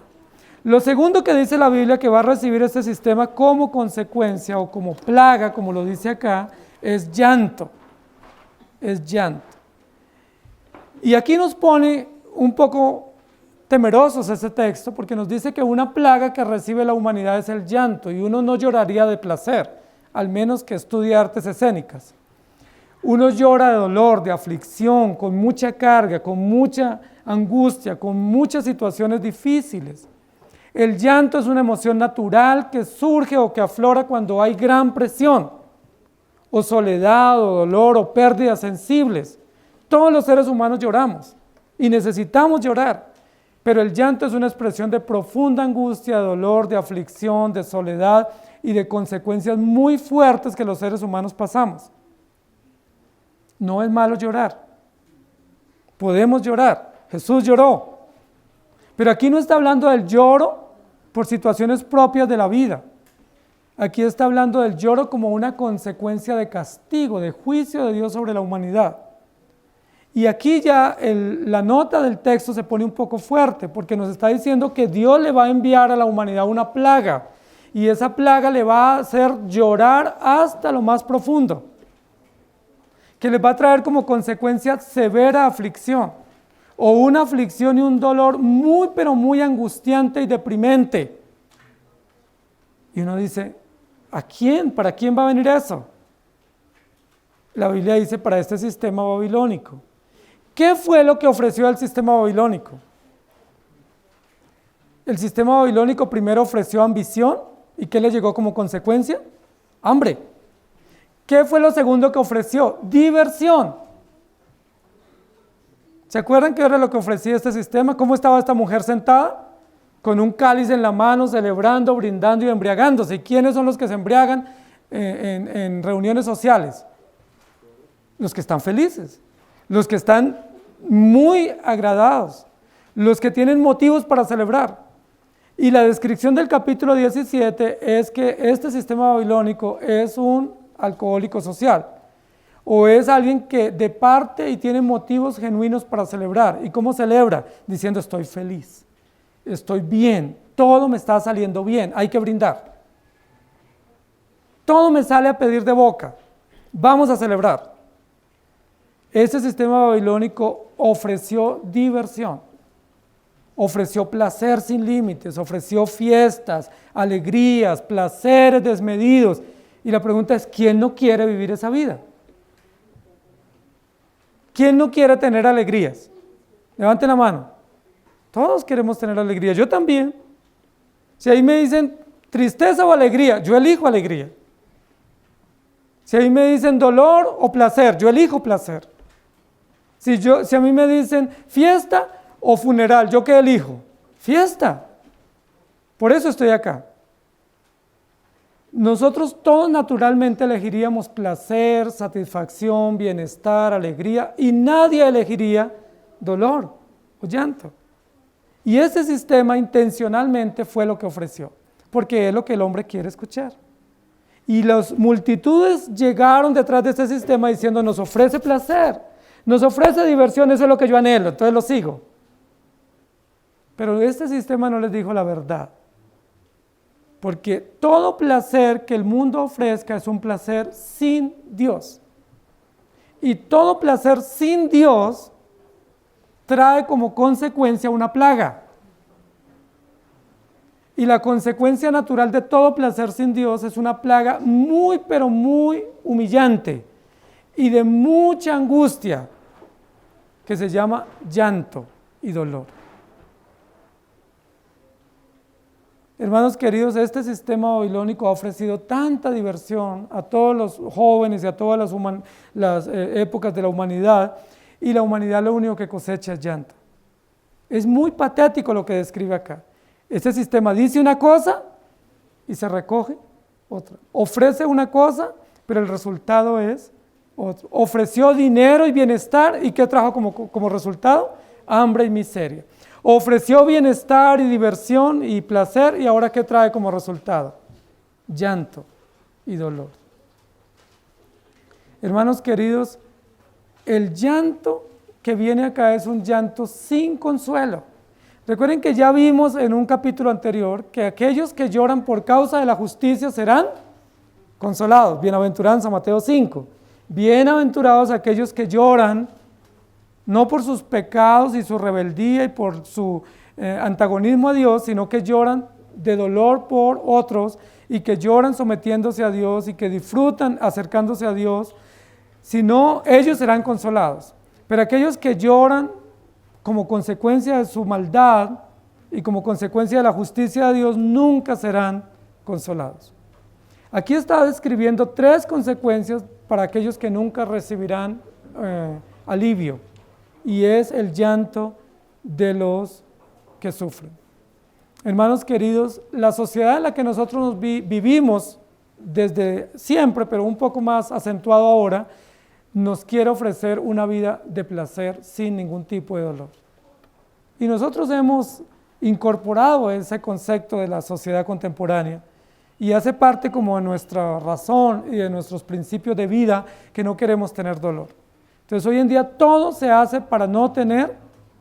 Lo segundo que dice la Biblia que va a recibir este sistema como consecuencia o como plaga, como lo dice acá, es llanto. es llanto. Y aquí nos pone un poco temerosos este texto, porque nos dice que una plaga que recibe la humanidad es el llanto, y uno no lloraría de placer, al menos que estudie artes escénicas. Uno llora de dolor, de aflicción, con mucha carga, con mucha angustia, con muchas situaciones difíciles. El llanto es una emoción natural que surge o que aflora cuando hay gran presión, o soledad, o dolor, o pérdidas sensibles. Todos los seres humanos lloramos y necesitamos llorar, pero el llanto es una expresión de profunda angustia, de dolor, de aflicción, de soledad y de consecuencias muy fuertes que los seres humanos pasamos. No es malo llorar, podemos llorar, Jesús lloró, pero aquí no está hablando del lloro por situaciones propias de la vida. Aquí está hablando del lloro como una consecuencia de castigo, de juicio de Dios sobre la humanidad. Y aquí ya la nota del texto se pone un poco fuerte, porque nos está diciendo que Dios le va a enviar a la humanidad una plaga, y esa plaga le va a hacer llorar hasta lo más profundo, que les va a traer como consecuencia severa aflicción, o una aflicción y un dolor muy, pero muy angustiante y deprimente. Y uno dice, ¿a quién? ¿Para quién va a venir eso? La Biblia dice, para este sistema babilónico. ¿Qué fue lo que ofreció el sistema babilónico? El sistema babilónico primero ofreció ambición, ¿y qué le llegó como consecuencia? Hambre. ¿Qué fue lo segundo que ofreció? Diversión. ¿Se acuerdan qué era lo que ofrecía este sistema? ¿Cómo estaba esta mujer sentada? Con un cáliz en la mano, celebrando, brindando y embriagándose. ¿Y quiénes son los que se embriagan en reuniones sociales? Los que están felices, los que están muy agradados, los que tienen motivos para celebrar. Y la descripción del capítulo 17 es que este sistema babilónico es un alcohólico social, o es alguien que de parte y tiene motivos genuinos para celebrar. ¿Y cómo celebra? Diciendo, estoy feliz, estoy bien, todo me está saliendo bien, hay que brindar. Todo me sale a pedir de boca, vamos a celebrar. Ese sistema babilónico ofreció diversión, ofreció placer sin límites, ofreció fiestas, alegrías, placeres desmedidos. Y la pregunta es, ¿quién no quiere vivir esa vida? ¿Quién no quiere tener alegrías? Levanten la mano. Todos queremos tener alegría, yo también. Si ahí me dicen tristeza o alegría, yo elijo alegría. Si ahí me dicen dolor o placer, yo elijo placer. Si a mí me dicen fiesta o funeral, ¿yo qué elijo? Fiesta. Por eso estoy acá. Nosotros todos naturalmente elegiríamos placer, satisfacción, bienestar, alegría, y nadie elegiría dolor o llanto. Y ese sistema intencionalmente fue lo que ofreció, porque es lo que el hombre quiere escuchar. Y las multitudes llegaron detrás de este sistema diciendo, nos ofrece placer, nos ofrece diversión, eso es lo que yo anhelo, entonces lo sigo. Pero este sistema no les dijo la verdad. Porque todo placer que el mundo ofrezca es un placer sin Dios. Y todo placer sin Dios trae como consecuencia una plaga. Y la consecuencia natural de todo placer sin Dios es una plaga muy, pero muy humillante y de mucha angustia, que se llama llanto y dolor. Hermanos queridos, este sistema babilónico ha ofrecido tanta diversión a todos los jóvenes y a todas las épocas de la humanidad, y la humanidad lo único que cosecha es llanto. Es muy patético lo que describe acá. Este sistema dice una cosa y se recoge otra. Ofrece una cosa, pero el resultado es otro. Ofreció dinero y bienestar, ¿y qué trajo como resultado? Hambre y miseria. Ofreció bienestar y diversión y placer, y ahora ¿qué trae como resultado? Llanto y dolor. Hermanos queridos, el llanto que viene acá es un llanto sin consuelo. Recuerden que ya vimos en un capítulo anterior que aquellos que lloran por causa de la justicia serán consolados. Bienaventuranza, Mateo 5. Bienaventurados aquellos que lloran, no por sus pecados y su rebeldía y por su antagonismo a Dios, sino que lloran de dolor por otros y que lloran sometiéndose a Dios y que disfrutan acercándose a Dios, sino ellos serán consolados. Pero aquellos que lloran como consecuencia de su maldad y como consecuencia de la justicia de Dios nunca serán consolados. Aquí está describiendo 3 consecuencias para aquellos que nunca recibirán alivio, y es el llanto de los que sufren. Hermanos queridos, la sociedad en la que nosotros vivimos desde siempre, pero un poco más acentuado ahora, nos quiere ofrecer una vida de placer sin ningún tipo de dolor. Y nosotros hemos incorporado ese concepto de la sociedad contemporánea y hace parte como de nuestra razón y de nuestros principios de vida que no queremos tener dolor. Entonces hoy en día todo se hace para no tener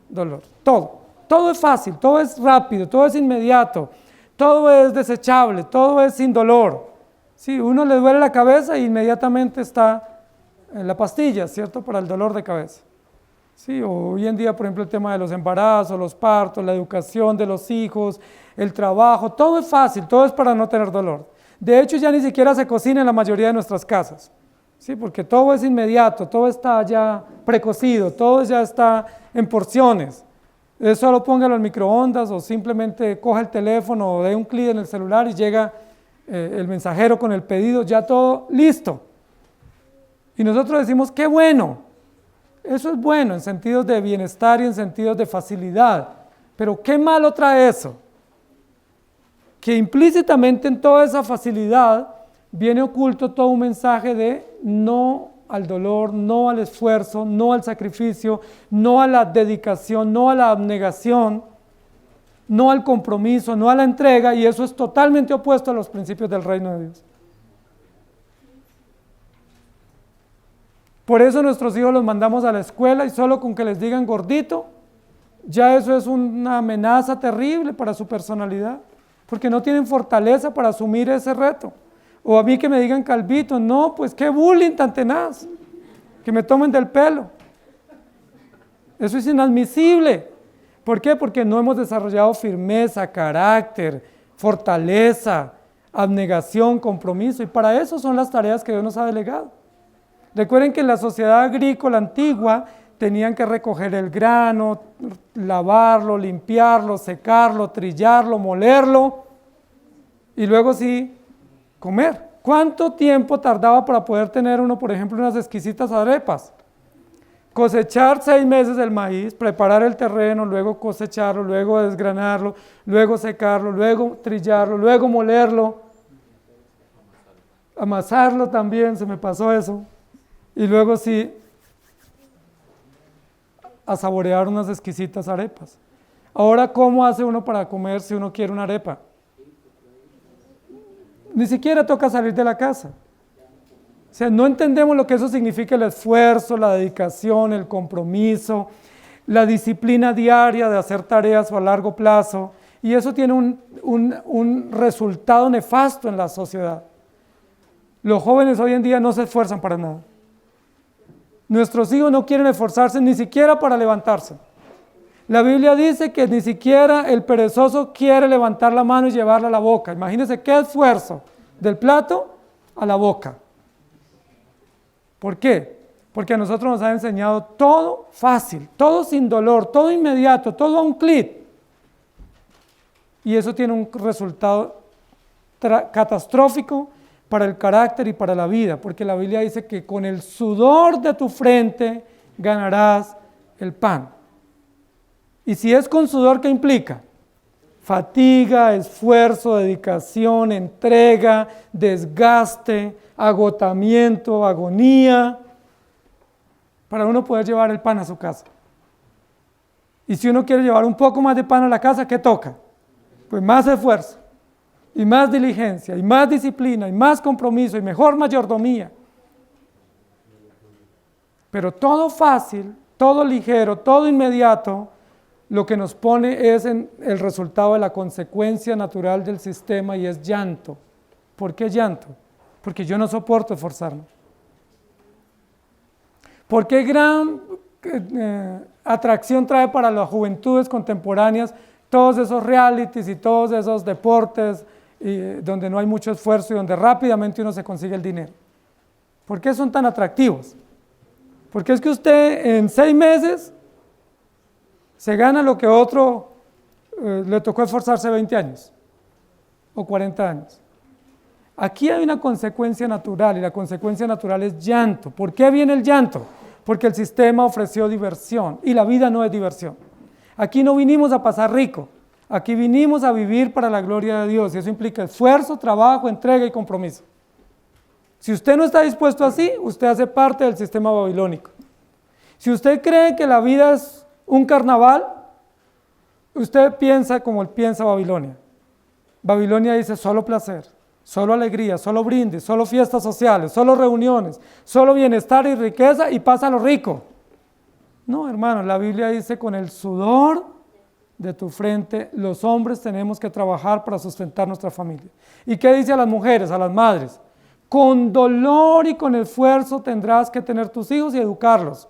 dolor, todo es fácil, todo es rápido, todo es inmediato, todo es desechable, todo es sin dolor. Sí, uno le duele la cabeza e inmediatamente está en la pastilla, ¿cierto? Para el dolor de cabeza. Sí, hoy en día, por ejemplo, el tema de los embarazos, los partos, la educación de los hijos, el trabajo, todo es fácil, todo es para no tener dolor. De hecho, ya ni siquiera se cocina en la mayoría de nuestras casas, ¿sí? Porque todo es inmediato, todo está ya precocido, todo ya está en porciones. Solo póngalo en microondas o simplemente coja el teléfono o dé un clic en el celular y llega el mensajero con el pedido, ya todo listo. Y nosotros decimos, qué bueno. Eso es bueno en sentidos de bienestar y en sentidos de facilidad, pero ¿qué malo trae eso? Que implícitamente en toda esa facilidad viene oculto todo un mensaje de no al dolor, no al esfuerzo, no al sacrificio, no a la dedicación, no a la abnegación, no al compromiso, no a la entrega, y eso es totalmente opuesto a los principios del reino de Dios. Por eso nuestros hijos los mandamos a la escuela y solo con que les digan gordito, ya eso es una amenaza terrible para su personalidad, porque no tienen fortaleza para asumir ese reto. O a mí que me digan calvito, no, pues qué bullying tan tenaz, que me tomen del pelo. Eso es inadmisible. ¿Por qué? Porque no hemos desarrollado firmeza, carácter, fortaleza, abnegación, compromiso, y para eso son las tareas que Dios nos ha delegado. Recuerden que en la sociedad agrícola antigua tenían que recoger el grano, lavarlo, limpiarlo, secarlo, trillarlo, molerlo y luego sí comer. ¿Cuánto tiempo tardaba para poder tener uno, por ejemplo, unas exquisitas arepas? Cosechar 6 meses el maíz, preparar el terreno, luego cosecharlo, luego desgranarlo, luego secarlo, luego trillarlo, luego molerlo, amasarlo también, se me pasó eso. Y luego sí, a saborear unas exquisitas arepas. Ahora, ¿cómo hace uno para comer si uno quiere una arepa? Ni siquiera toca salir de la casa. O sea, no entendemos lo que eso significa, el esfuerzo, la dedicación, el compromiso, la disciplina diaria de hacer tareas a largo plazo. Y eso tiene un resultado nefasto en la sociedad. Los jóvenes hoy en día no se esfuerzan para nada. Nuestros hijos no quieren esforzarse ni siquiera para levantarse. La Biblia dice que ni siquiera el perezoso quiere levantar la mano y llevarla a la boca. Imagínense qué esfuerzo, del plato a la boca. ¿Por qué? Porque a nosotros nos ha enseñado todo fácil, todo sin dolor, todo inmediato, todo a un clic. Y eso tiene un resultado catastrófico para el carácter y para la vida, porque la Biblia dice que con el sudor de tu frente ganarás el pan. Y si es con sudor, ¿qué implica? Fatiga, esfuerzo, dedicación, entrega, desgaste, agotamiento, agonía, para uno poder llevar el pan a su casa. Y si uno quiere llevar un poco más de pan a la casa, ¿qué toca? Pues más esfuerzo, y más diligencia, y más disciplina, y más compromiso, y mejor mayordomía. Pero todo fácil, todo ligero, todo inmediato, lo que nos pone es en el resultado de la consecuencia natural del sistema y es llanto. ¿Por qué llanto? Porque yo no soporto esforzarme. ¿Por qué gran atracción trae para las juventudes contemporáneas todos esos realities y todos esos deportes donde no hay mucho esfuerzo y donde rápidamente uno se consigue el dinero? ¿Por qué son tan atractivos? Porque es que usted en 6 meses se gana lo que otro le tocó esforzarse 20 años o 40 años. Aquí hay una consecuencia natural y la consecuencia natural es llanto. ¿Por qué viene el llanto? Porque el sistema ofreció diversión y la vida no es diversión. Aquí no vinimos a pasar rico, aquí vinimos a vivir para la gloria de Dios y eso implica esfuerzo, trabajo, entrega y compromiso. Si usted no está dispuesto así, usted hace parte del sistema babilónico. Si usted cree que la vida es un carnaval, usted piensa como piensa Babilonia. Babilonia dice solo placer, solo alegría, solo brindis, solo fiestas sociales, solo reuniones, solo bienestar y riqueza y pasa lo rico. No, hermano, la Biblia dice con el sudor de tu frente, los hombres tenemos que trabajar para sustentar nuestra familia. ¿Y qué dice a las mujeres, a las madres? Con dolor y con esfuerzo tendrás que tener tus hijos y educarlos.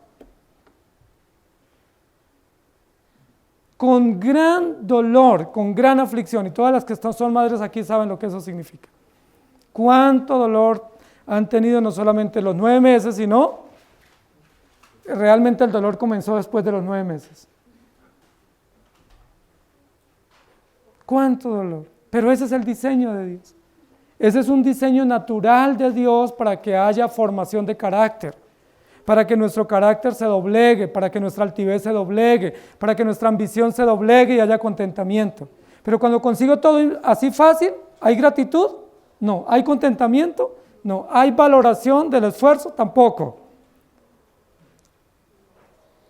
Con gran dolor, con gran aflicción, y todas las que son madres aquí saben lo que eso significa. Cuánto dolor han tenido no solamente los 9 meses, sino realmente el dolor comenzó después de los 9 meses. Cuánto dolor, pero ese es el diseño de Dios. Ese es un diseño natural de Dios para que haya formación de carácter, para que nuestro carácter se doblegue, para que nuestra altivez se doblegue, para que nuestra ambición se doblegue y haya contentamiento. Pero cuando consigo todo así fácil, ¿hay gratitud? No. ¿Hay contentamiento? No. ¿Hay valoración del esfuerzo? Tampoco.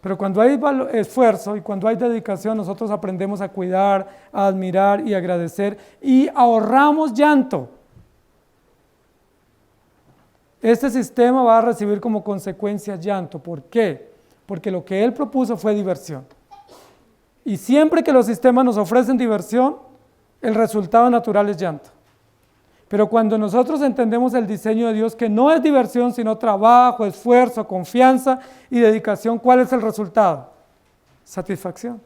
Pero cuando hay esfuerzo y cuando hay dedicación, nosotros aprendemos a cuidar, a admirar y agradecer y ahorramos llanto. Este sistema va a recibir como consecuencia llanto. ¿Por qué? Porque lo que él propuso fue diversión. Y siempre que los sistemas nos ofrecen diversión, el resultado natural es llanto. Pero cuando nosotros entendemos el diseño de Dios, que no es diversión, sino trabajo, esfuerzo, confianza y dedicación, ¿cuál es el resultado? Satisfacción,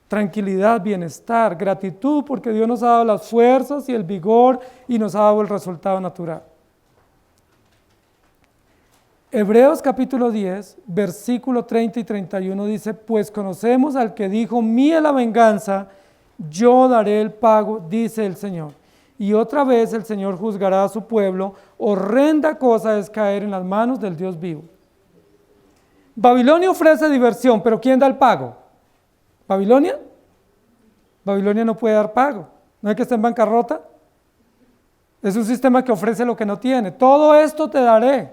tranquilidad, bienestar, gratitud, porque Dios nos ha dado las fuerzas y el vigor y nos ha dado el resultado natural. Hebreos capítulo 10, versículo 30 y 31 dice, pues conocemos al que dijo, mía la venganza, yo daré el pago, dice el Señor. Y otra vez el Señor juzgará a su pueblo, horrenda cosa es caer en las manos del Dios vivo. Babilonia ofrece diversión, pero ¿quién da el pago? ¿Babilonia? Babilonia no puede dar pago, ¿no es que está en bancarrota? Es un sistema que ofrece lo que no tiene, todo esto te daré,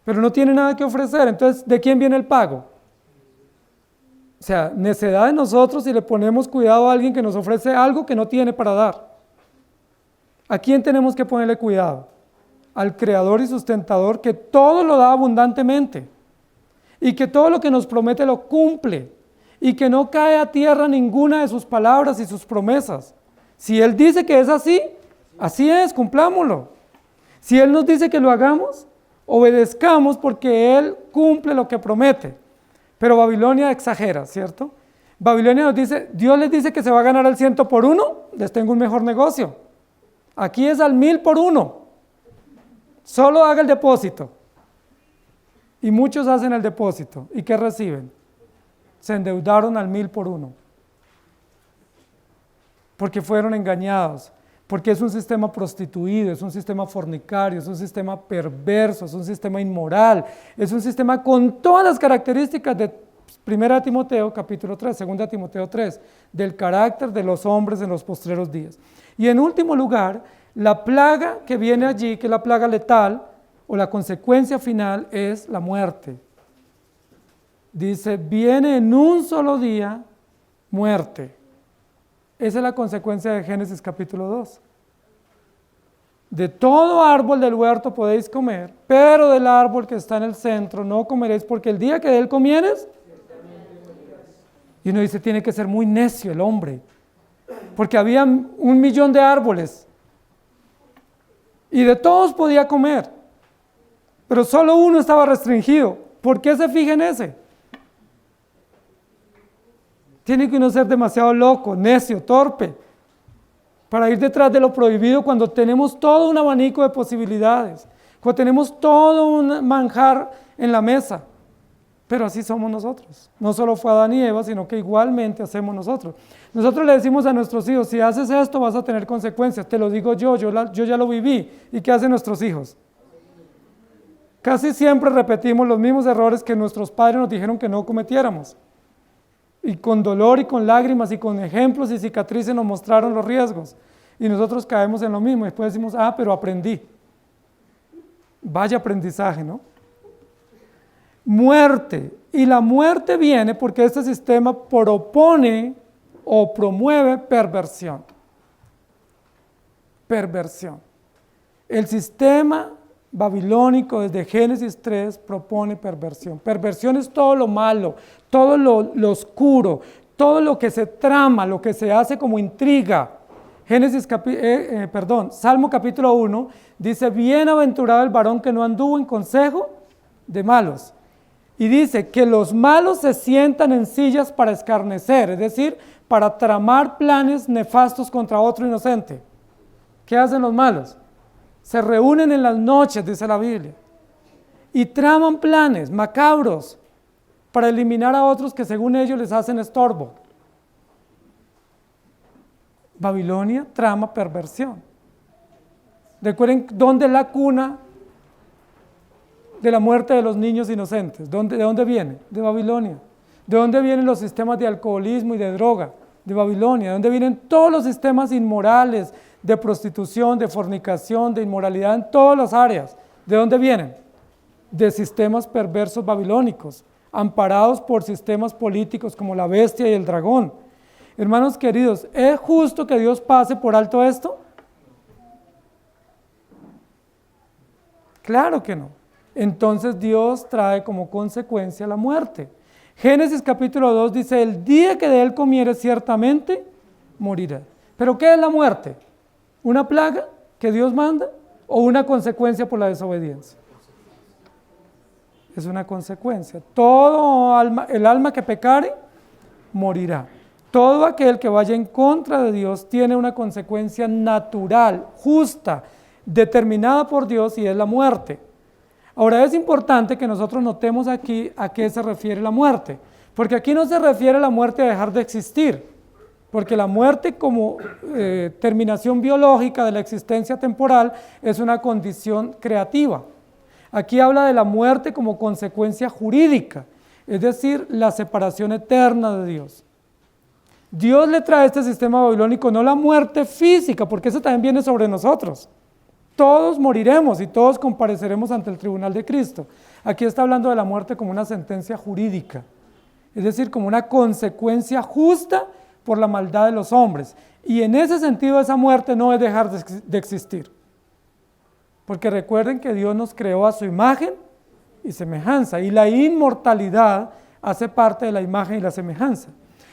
pero no tiene nada que ofrecer. Entonces, ¿de quién viene el pago? O sea, necedad de nosotros si le ponemos cuidado a alguien que nos ofrece algo que no tiene para dar. ¿A quién tenemos que ponerle cuidado? Al Creador y Sustentador, que todo lo da abundantemente y que todo lo que nos promete lo cumple y que no cae a tierra ninguna de sus palabras y sus promesas. Si Él dice que es así, así es, cumplámoslo. Si Él nos dice que lo hagamos, obedezcamos porque Él cumple lo que promete. Pero Babilonia exagera, ¿cierto? Babilonia nos dice, Dios les dice que se va a ganar al 100 por 1, les tengo un mejor negocio. Aquí es al 1000 por 1. Solo haga el depósito. Y muchos hacen el depósito. ¿Y qué reciben? Se endeudaron al 1000 por 1. Porque fueron engañados. Porque es un sistema prostituido, es un sistema fornicario, es un sistema perverso, es un sistema inmoral, es un sistema con todas las características de 1 Timoteo capítulo 3, 2 Timoteo 3, del carácter de los hombres en los postreros días. Y en último lugar, la plaga que viene allí, que es la plaga letal, o la consecuencia final, es la muerte. Dice, viene en un solo día muerte. Esa es la consecuencia de Génesis capítulo 2. De todo árbol del huerto podéis comer, pero del árbol que está en el centro no comeréis, porque el día que de él comieres, y uno dice, tiene que ser muy necio el hombre, porque había 1.000.000 de árboles, y de todos podía comer, pero solo uno estaba restringido, ¿Por qué se fija en ese? Tiene que uno ser demasiado loco, necio, torpe, para ir detrás de lo prohibido cuando tenemos todo un abanico de posibilidades, cuando tenemos todo un manjar en la mesa. Pero así somos nosotros. No solo fue Adán y Eva, sino que igualmente hacemos nosotros. Nosotros le decimos a nuestros hijos, si haces esto vas a tener consecuencias. Te lo digo yo ya lo viví. ¿Y qué hacen nuestros hijos? Casi siempre repetimos los mismos errores que nuestros padres nos dijeron que no cometiéramos. Y con dolor y con lágrimas y con ejemplos y cicatrices nos mostraron los riesgos. Y nosotros caemos en lo mismo. Y después decimos, pero aprendí. Vaya aprendizaje, ¿no? Muerte. Y la muerte viene porque este sistema propone o promueve perversión. Perversión. El sistema babilónico desde Génesis 3 propone perversión. Perversión es todo lo malo, todo lo oscuro, todo lo que se trama, lo que se hace como intriga. Salmo capítulo 1 dice, bienaventurado el varón que no anduvo en consejo de malos. Y dice que los malos se sientan en sillas para escarnecer, es decir, para tramar planes nefastos contra otro inocente. ¿Qué hacen los malos? Se reúnen en las noches, dice la Biblia, y traman planes macabros para eliminar a otros que según ellos les hacen estorbo. Babilonia trama perversión. Recuerden dónde es la cuna de la muerte de los niños inocentes. ¿De dónde viene? De Babilonia. ¿De dónde vienen los sistemas de alcoholismo y de droga? De Babilonia. ¿De dónde vienen todos los sistemas inmorales de prostitución, de fornicación, de inmoralidad en todas las áreas? ¿De dónde vienen? De sistemas perversos babilónicos, amparados por sistemas políticos como la bestia y el dragón. Hermanos queridos, ¿es justo que Dios pase por alto esto? Claro que no. Entonces Dios trae como consecuencia la muerte. Génesis capítulo 2 dice, el día que de él comiere ciertamente morirá. ¿Pero qué es la muerte? ¿Una plaga que Dios manda o una consecuencia por la desobediencia? Es una consecuencia. Todo el alma que pecare morirá. Todo aquel que vaya en contra de Dios tiene una consecuencia natural, justa, determinada por Dios y es la muerte. Ahora es importante que nosotros notemos aquí a qué se refiere la muerte, porque aquí no se refiere a la muerte a dejar de existir, porque la muerte como terminación biológica de la existencia temporal es una condición creativa. Aquí habla de la muerte como consecuencia jurídica, es decir, la separación eterna de Dios. Dios le trae a este sistema babilónico no la muerte física, porque eso también viene sobre nosotros. Todos moriremos y todos compareceremos ante el tribunal de Cristo. Aquí está hablando de la muerte como una sentencia jurídica, es decir, como una consecuencia justa por la maldad de los hombres. Y en ese sentido esa muerte no es dejar de existir. Porque recuerden que Dios nos creó a su imagen y semejanza, y la inmortalidad hace parte de la imagen y la semejanza.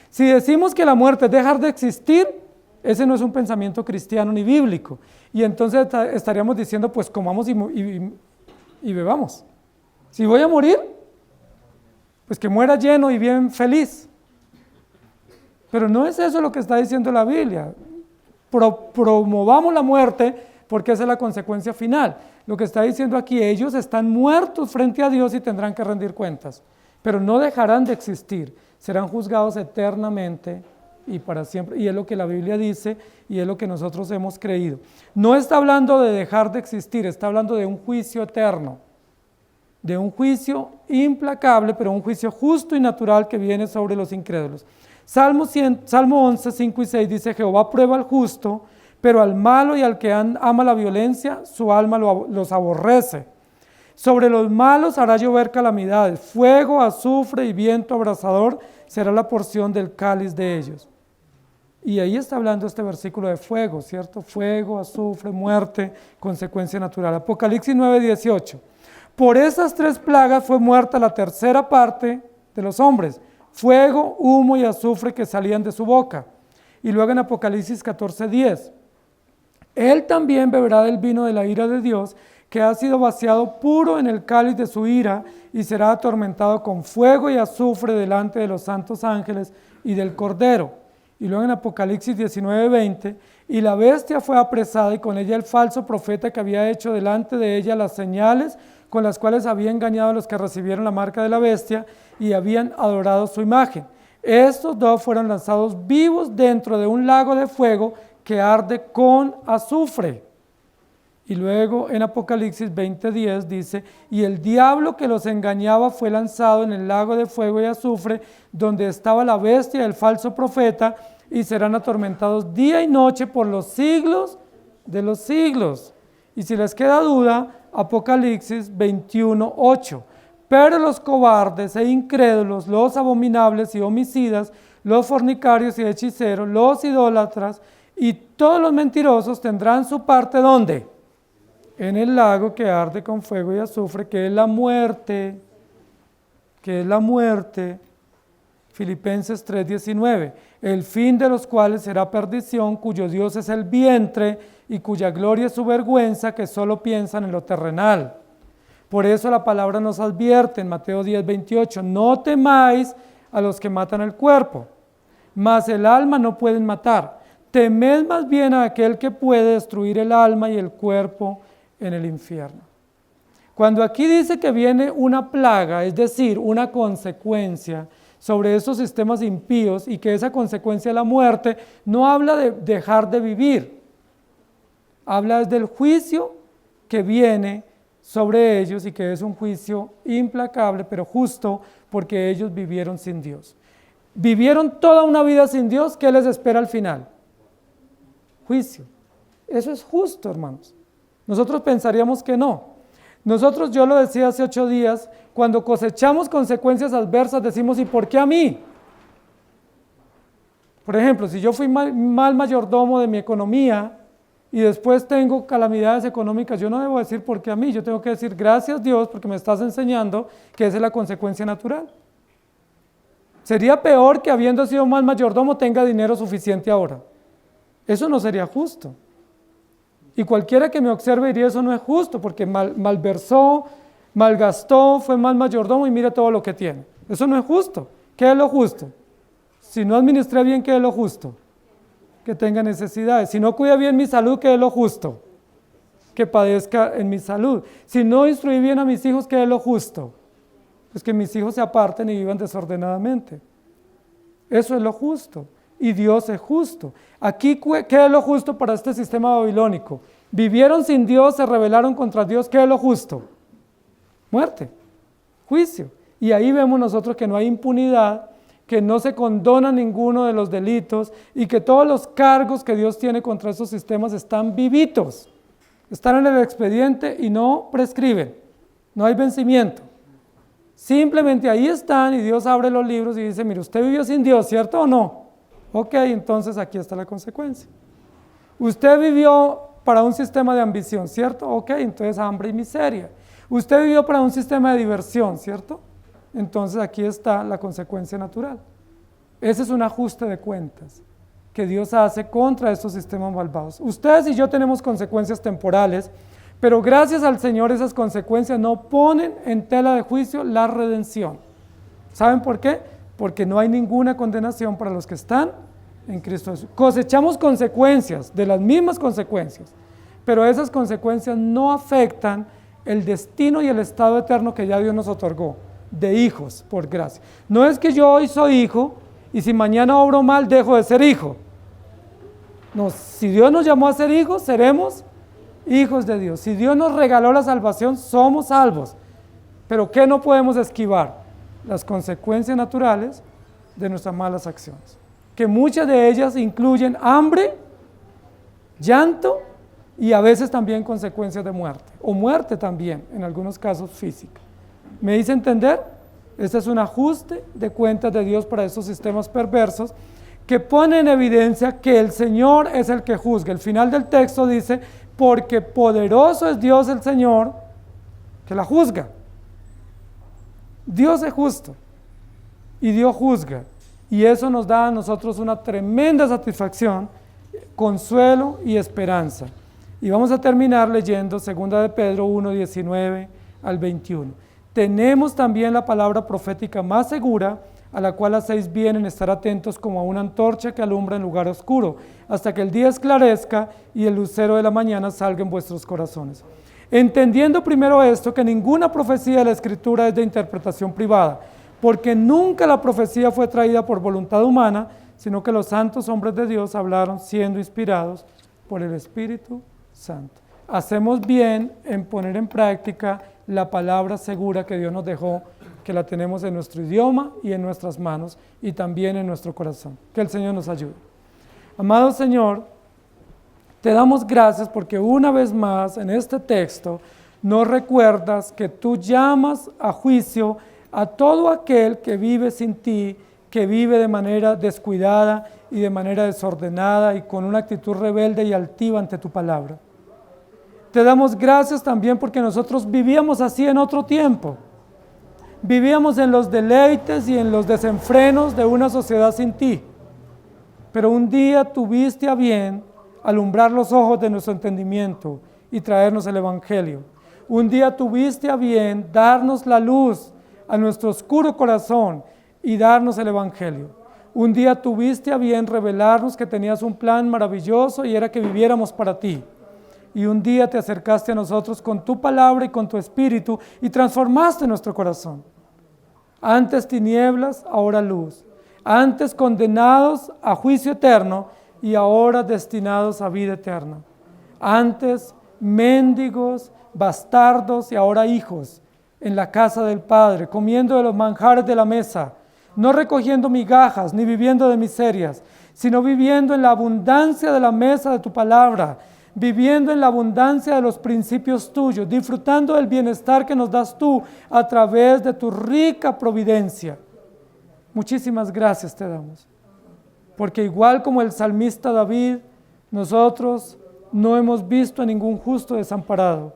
Si decimos que la muerte es dejar de existir, ese no es un pensamiento cristiano ni bíblico. Y entonces estaríamos diciendo, pues comamos y bebamos. Si voy a morir, pues que muera lleno y bien feliz. Pero no es eso lo que está diciendo la Biblia. Promovamos la muerte porque esa es la consecuencia final. Lo que está diciendo aquí, ellos están muertos frente a Dios y tendrán que rendir cuentas. Pero no dejarán de existir, serán juzgados eternamente y para siempre, y es lo que la Biblia dice y es lo que nosotros hemos creído. No está hablando de dejar de existir, está hablando de un juicio eterno, de un juicio implacable, pero un juicio justo y natural que viene sobre los incrédulos. Salmo 11, 5 y 6 dice, Jehová prueba al justo, pero al malo y al que ama la violencia, su alma los aborrece. Sobre los malos hará llover calamidades, fuego, azufre y viento abrasador será la porción del cáliz de ellos. Y ahí está hablando este versículo de fuego, ¿cierto? Fuego, azufre, muerte, consecuencia natural. Apocalipsis 9, 18. Por esas tres plagas fue muerta la tercera parte de los hombres, fuego, humo y azufre que salían de su boca. Y luego en Apocalipsis 14, 10. Él también beberá del vino de la ira de Dios, que ha sido vaciado puro en el cáliz de su ira y será atormentado con fuego y azufre delante de los santos ángeles y del Cordero. Y luego en Apocalipsis 19:20, y la bestia fue apresada y con ella el falso profeta que había hecho delante de ella las señales con las cuales había engañado a los que recibieron la marca de la bestia y habían adorado su imagen. Estos dos fueron lanzados vivos dentro de un lago de fuego que arde con azufre. Y luego en Apocalipsis 20:10 dice, y el diablo que los engañaba fue lanzado en el lago de fuego y azufre, donde estaba la bestia y el falso profeta, y serán atormentados día y noche por los siglos de los siglos. Y si les queda duda, Apocalipsis 21:8. Pero los cobardes e incrédulos, los abominables y homicidas, los fornicarios y hechiceros, los idólatras y todos los mentirosos tendrán su parte, ¿dónde? En el lago que arde con fuego y azufre, que es la muerte, Filipenses 3:19, el fin de los cuales será perdición, cuyo Dios es el vientre y cuya gloria es su vergüenza, que solo piensan en lo terrenal. Por eso la palabra nos advierte en Mateo 10:28, no temáis a los que matan el cuerpo, mas el alma no pueden matar. Temed más bien a aquel que puede destruir el alma y el cuerpo en el infierno. Cuando aquí dice que viene una plaga, es decir, una consecuencia sobre estos sistemas impíos y que esa consecuencia es la muerte, no habla de dejar de vivir, habla del juicio que viene sobre ellos y que es un juicio implacable, pero justo porque ellos vivieron sin Dios. Vivieron toda una vida sin Dios, ¿qué les espera al final? Juicio. Eso es justo, hermanos. Nosotros pensaríamos que no. Nosotros, yo lo decía hace 8 días, cuando cosechamos consecuencias adversas decimos, ¿y por qué a mí? Por ejemplo, si yo fui mal mayordomo de mi economía y después tengo calamidades económicas, yo no debo decir por qué a mí, yo tengo que decir gracias Dios porque me estás enseñando que esa es la consecuencia natural. Sería peor que habiendo sido mal mayordomo tenga dinero suficiente ahora. Eso no sería justo. Y cualquiera que me observe diría, eso no es justo, porque malversó, malgastó, fue mal mayordomo y mira todo lo que tiene. Eso no es justo. ¿Qué es lo justo? Si no administré bien, ¿qué es lo justo? Que tenga necesidades. Si no cuida bien mi salud, ¿qué es lo justo? Que padezca en mi salud. Si no instruí bien a mis hijos, ¿qué es lo justo? Pues que mis hijos se aparten y vivan desordenadamente. Eso es lo justo. Y Dios es justo. Aquí, ¿qué es lo justo para este sistema babilónico? Vivieron sin Dios, se rebelaron contra Dios, ¿qué es lo justo? Muerte, juicio. Y ahí vemos nosotros que no hay impunidad, que no se condona ninguno de los delitos y que todos los cargos que Dios tiene contra esos sistemas están vivitos, están en el expediente y no prescriben, no hay vencimiento. Simplemente ahí están y Dios abre los libros y dice, mire, usted vivió sin Dios, ¿cierto o no? Ok, entonces aquí está la consecuencia. Usted vivió para un sistema de ambición, ¿cierto? Ok, entonces hambre y miseria. Usted vivió para un sistema de diversión, ¿cierto? Entonces aquí está la consecuencia natural. Ese es un ajuste de cuentas que Dios hace contra estos sistemas malvados. Ustedes y yo tenemos consecuencias temporales, pero gracias al Señor esas consecuencias no ponen en tela de juicio la redención. ¿Saben por qué? Porque no hay ninguna condenación para los que están en Cristo Jesús. Cosechamos consecuencias, de las mismas consecuencias, pero esas consecuencias no afectan el destino y el estado eterno que ya Dios nos otorgó, de hijos por gracia. No es que yo hoy soy hijo y si mañana obro mal dejo de ser hijo. No, si Dios nos llamó a ser hijos, seremos hijos de Dios. Si Dios nos regaló la salvación, somos salvos. Pero ¿qué no podemos esquivar? Las consecuencias naturales de nuestras malas acciones, que muchas de ellas incluyen hambre, llanto y a veces también consecuencias de muerte, o muerte también, en algunos casos física. ¿Me hice entender? Este es un ajuste de cuentas de Dios para estos sistemas perversos que pone en evidencia que el Señor es el que juzga. El final del texto dice, porque poderoso es Dios el Señor que la juzga. Dios es justo y Dios juzga, y eso nos da a nosotros una tremenda satisfacción, consuelo y esperanza. Y vamos a terminar leyendo 2 de Pedro 1, 19 al 21. Tenemos también la palabra profética más segura, a la cual hacéis bien en estar atentos como a una antorcha que alumbra en lugar oscuro, hasta que el día esclarezca y el lucero de la mañana salga en vuestros corazones. Entendiendo primero esto, que ninguna profecía de la Escritura es de interpretación privada, porque nunca la profecía fue traída por voluntad humana, sino que los santos hombres de Dios hablaron siendo inspirados por el Espíritu Santo. Hacemos bien en poner en práctica la palabra segura que Dios nos dejó, que la tenemos en nuestro idioma y en nuestras manos y también en nuestro corazón. Que el Señor nos ayude. Amado Señor, te damos gracias porque una vez más en este texto nos recuerdas que tú llamas a juicio a todo aquel que vive sin ti, que vive de manera descuidada y de manera desordenada y con una actitud rebelde y altiva ante tu palabra. Te damos gracias también porque nosotros vivíamos así en otro tiempo. Vivíamos en los deleites y en los desenfrenos de una sociedad sin ti. Pero un día tuviste a bien alumbrar los ojos de nuestro entendimiento y traernos el Evangelio. Un día tuviste a bien darnos la luz a nuestro oscuro corazón y darnos el Evangelio. Un día tuviste a bien revelarnos que tenías un plan maravilloso y era que viviéramos para ti. Y un día te acercaste a nosotros con tu palabra y con tu espíritu y transformaste nuestro corazón. Antes tinieblas, ahora luz. Antes condenados a juicio eterno y ahora destinados a vida eterna. Antes mendigos, bastardos y ahora hijos en la casa del Padre, comiendo de los manjares de la mesa, no recogiendo migajas ni viviendo de miserias, sino viviendo en la abundancia de la mesa de tu palabra, viviendo en la abundancia de los principios tuyos, disfrutando del bienestar que nos das tú a través de tu rica providencia. Muchísimas gracias te damos, porque igual como el salmista David, nosotros no hemos visto a ningún justo desamparado.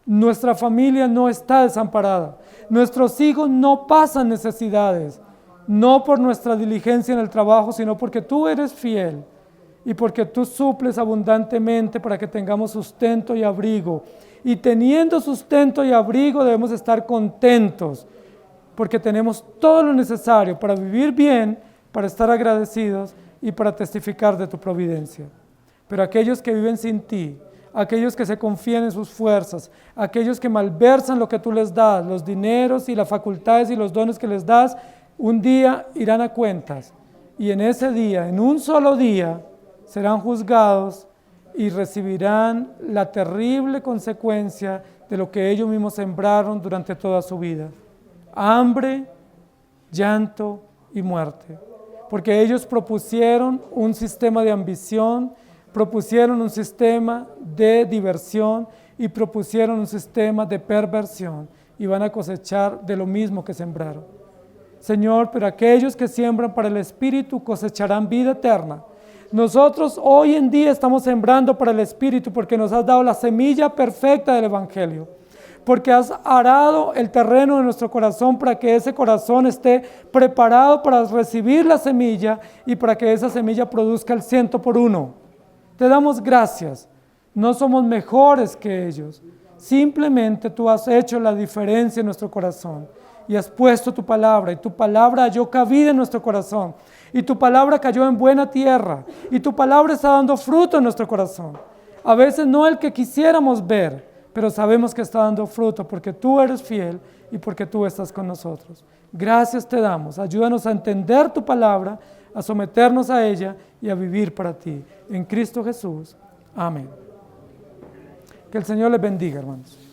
Nuestra familia no está desamparada. Nuestros hijos no pasan necesidades, no por nuestra diligencia en el trabajo, sino porque tú eres fiel y porque tú suples abundantemente para que tengamos sustento y abrigo. Y teniendo sustento y abrigo debemos estar contentos, porque tenemos todo lo necesario para vivir bien, para estar agradecidos y para testificar de tu providencia. Pero aquellos que viven sin ti, aquellos que se confían en sus fuerzas, aquellos que malversan lo que tú les das, los dineros y las facultades y los dones que les das, un día irán a cuentas y en ese día, en un solo día, serán juzgados y recibirán la terrible consecuencia de lo que ellos mismos sembraron durante toda su vida. Hambre, llanto y muerte. Porque ellos propusieron un sistema de ambición, propusieron un sistema de diversión y propusieron un sistema de perversión y van a cosechar de lo mismo que sembraron. Señor, pero aquellos que siembran para el Espíritu cosecharán vida eterna. Nosotros hoy en día estamos sembrando para el Espíritu porque nos has dado la semilla perfecta del Evangelio, porque has arado el terreno de nuestro corazón para que ese corazón esté preparado para recibir la semilla y para que esa semilla produzca el 100%. Te damos gracias, no somos mejores que ellos, simplemente tú has hecho la diferencia en nuestro corazón y has puesto tu palabra y tu palabra halló cabida en nuestro corazón y tu palabra cayó en buena tierra y tu palabra está dando fruto en nuestro corazón. A veces no el que quisiéramos ver, pero sabemos que está dando fruto porque tú eres fiel y porque tú estás con nosotros. Gracias te damos, ayúdanos a entender tu palabra, a someternos a ella y a vivir para ti. En Cristo Jesús. Amén. Que el Señor les bendiga, hermanos.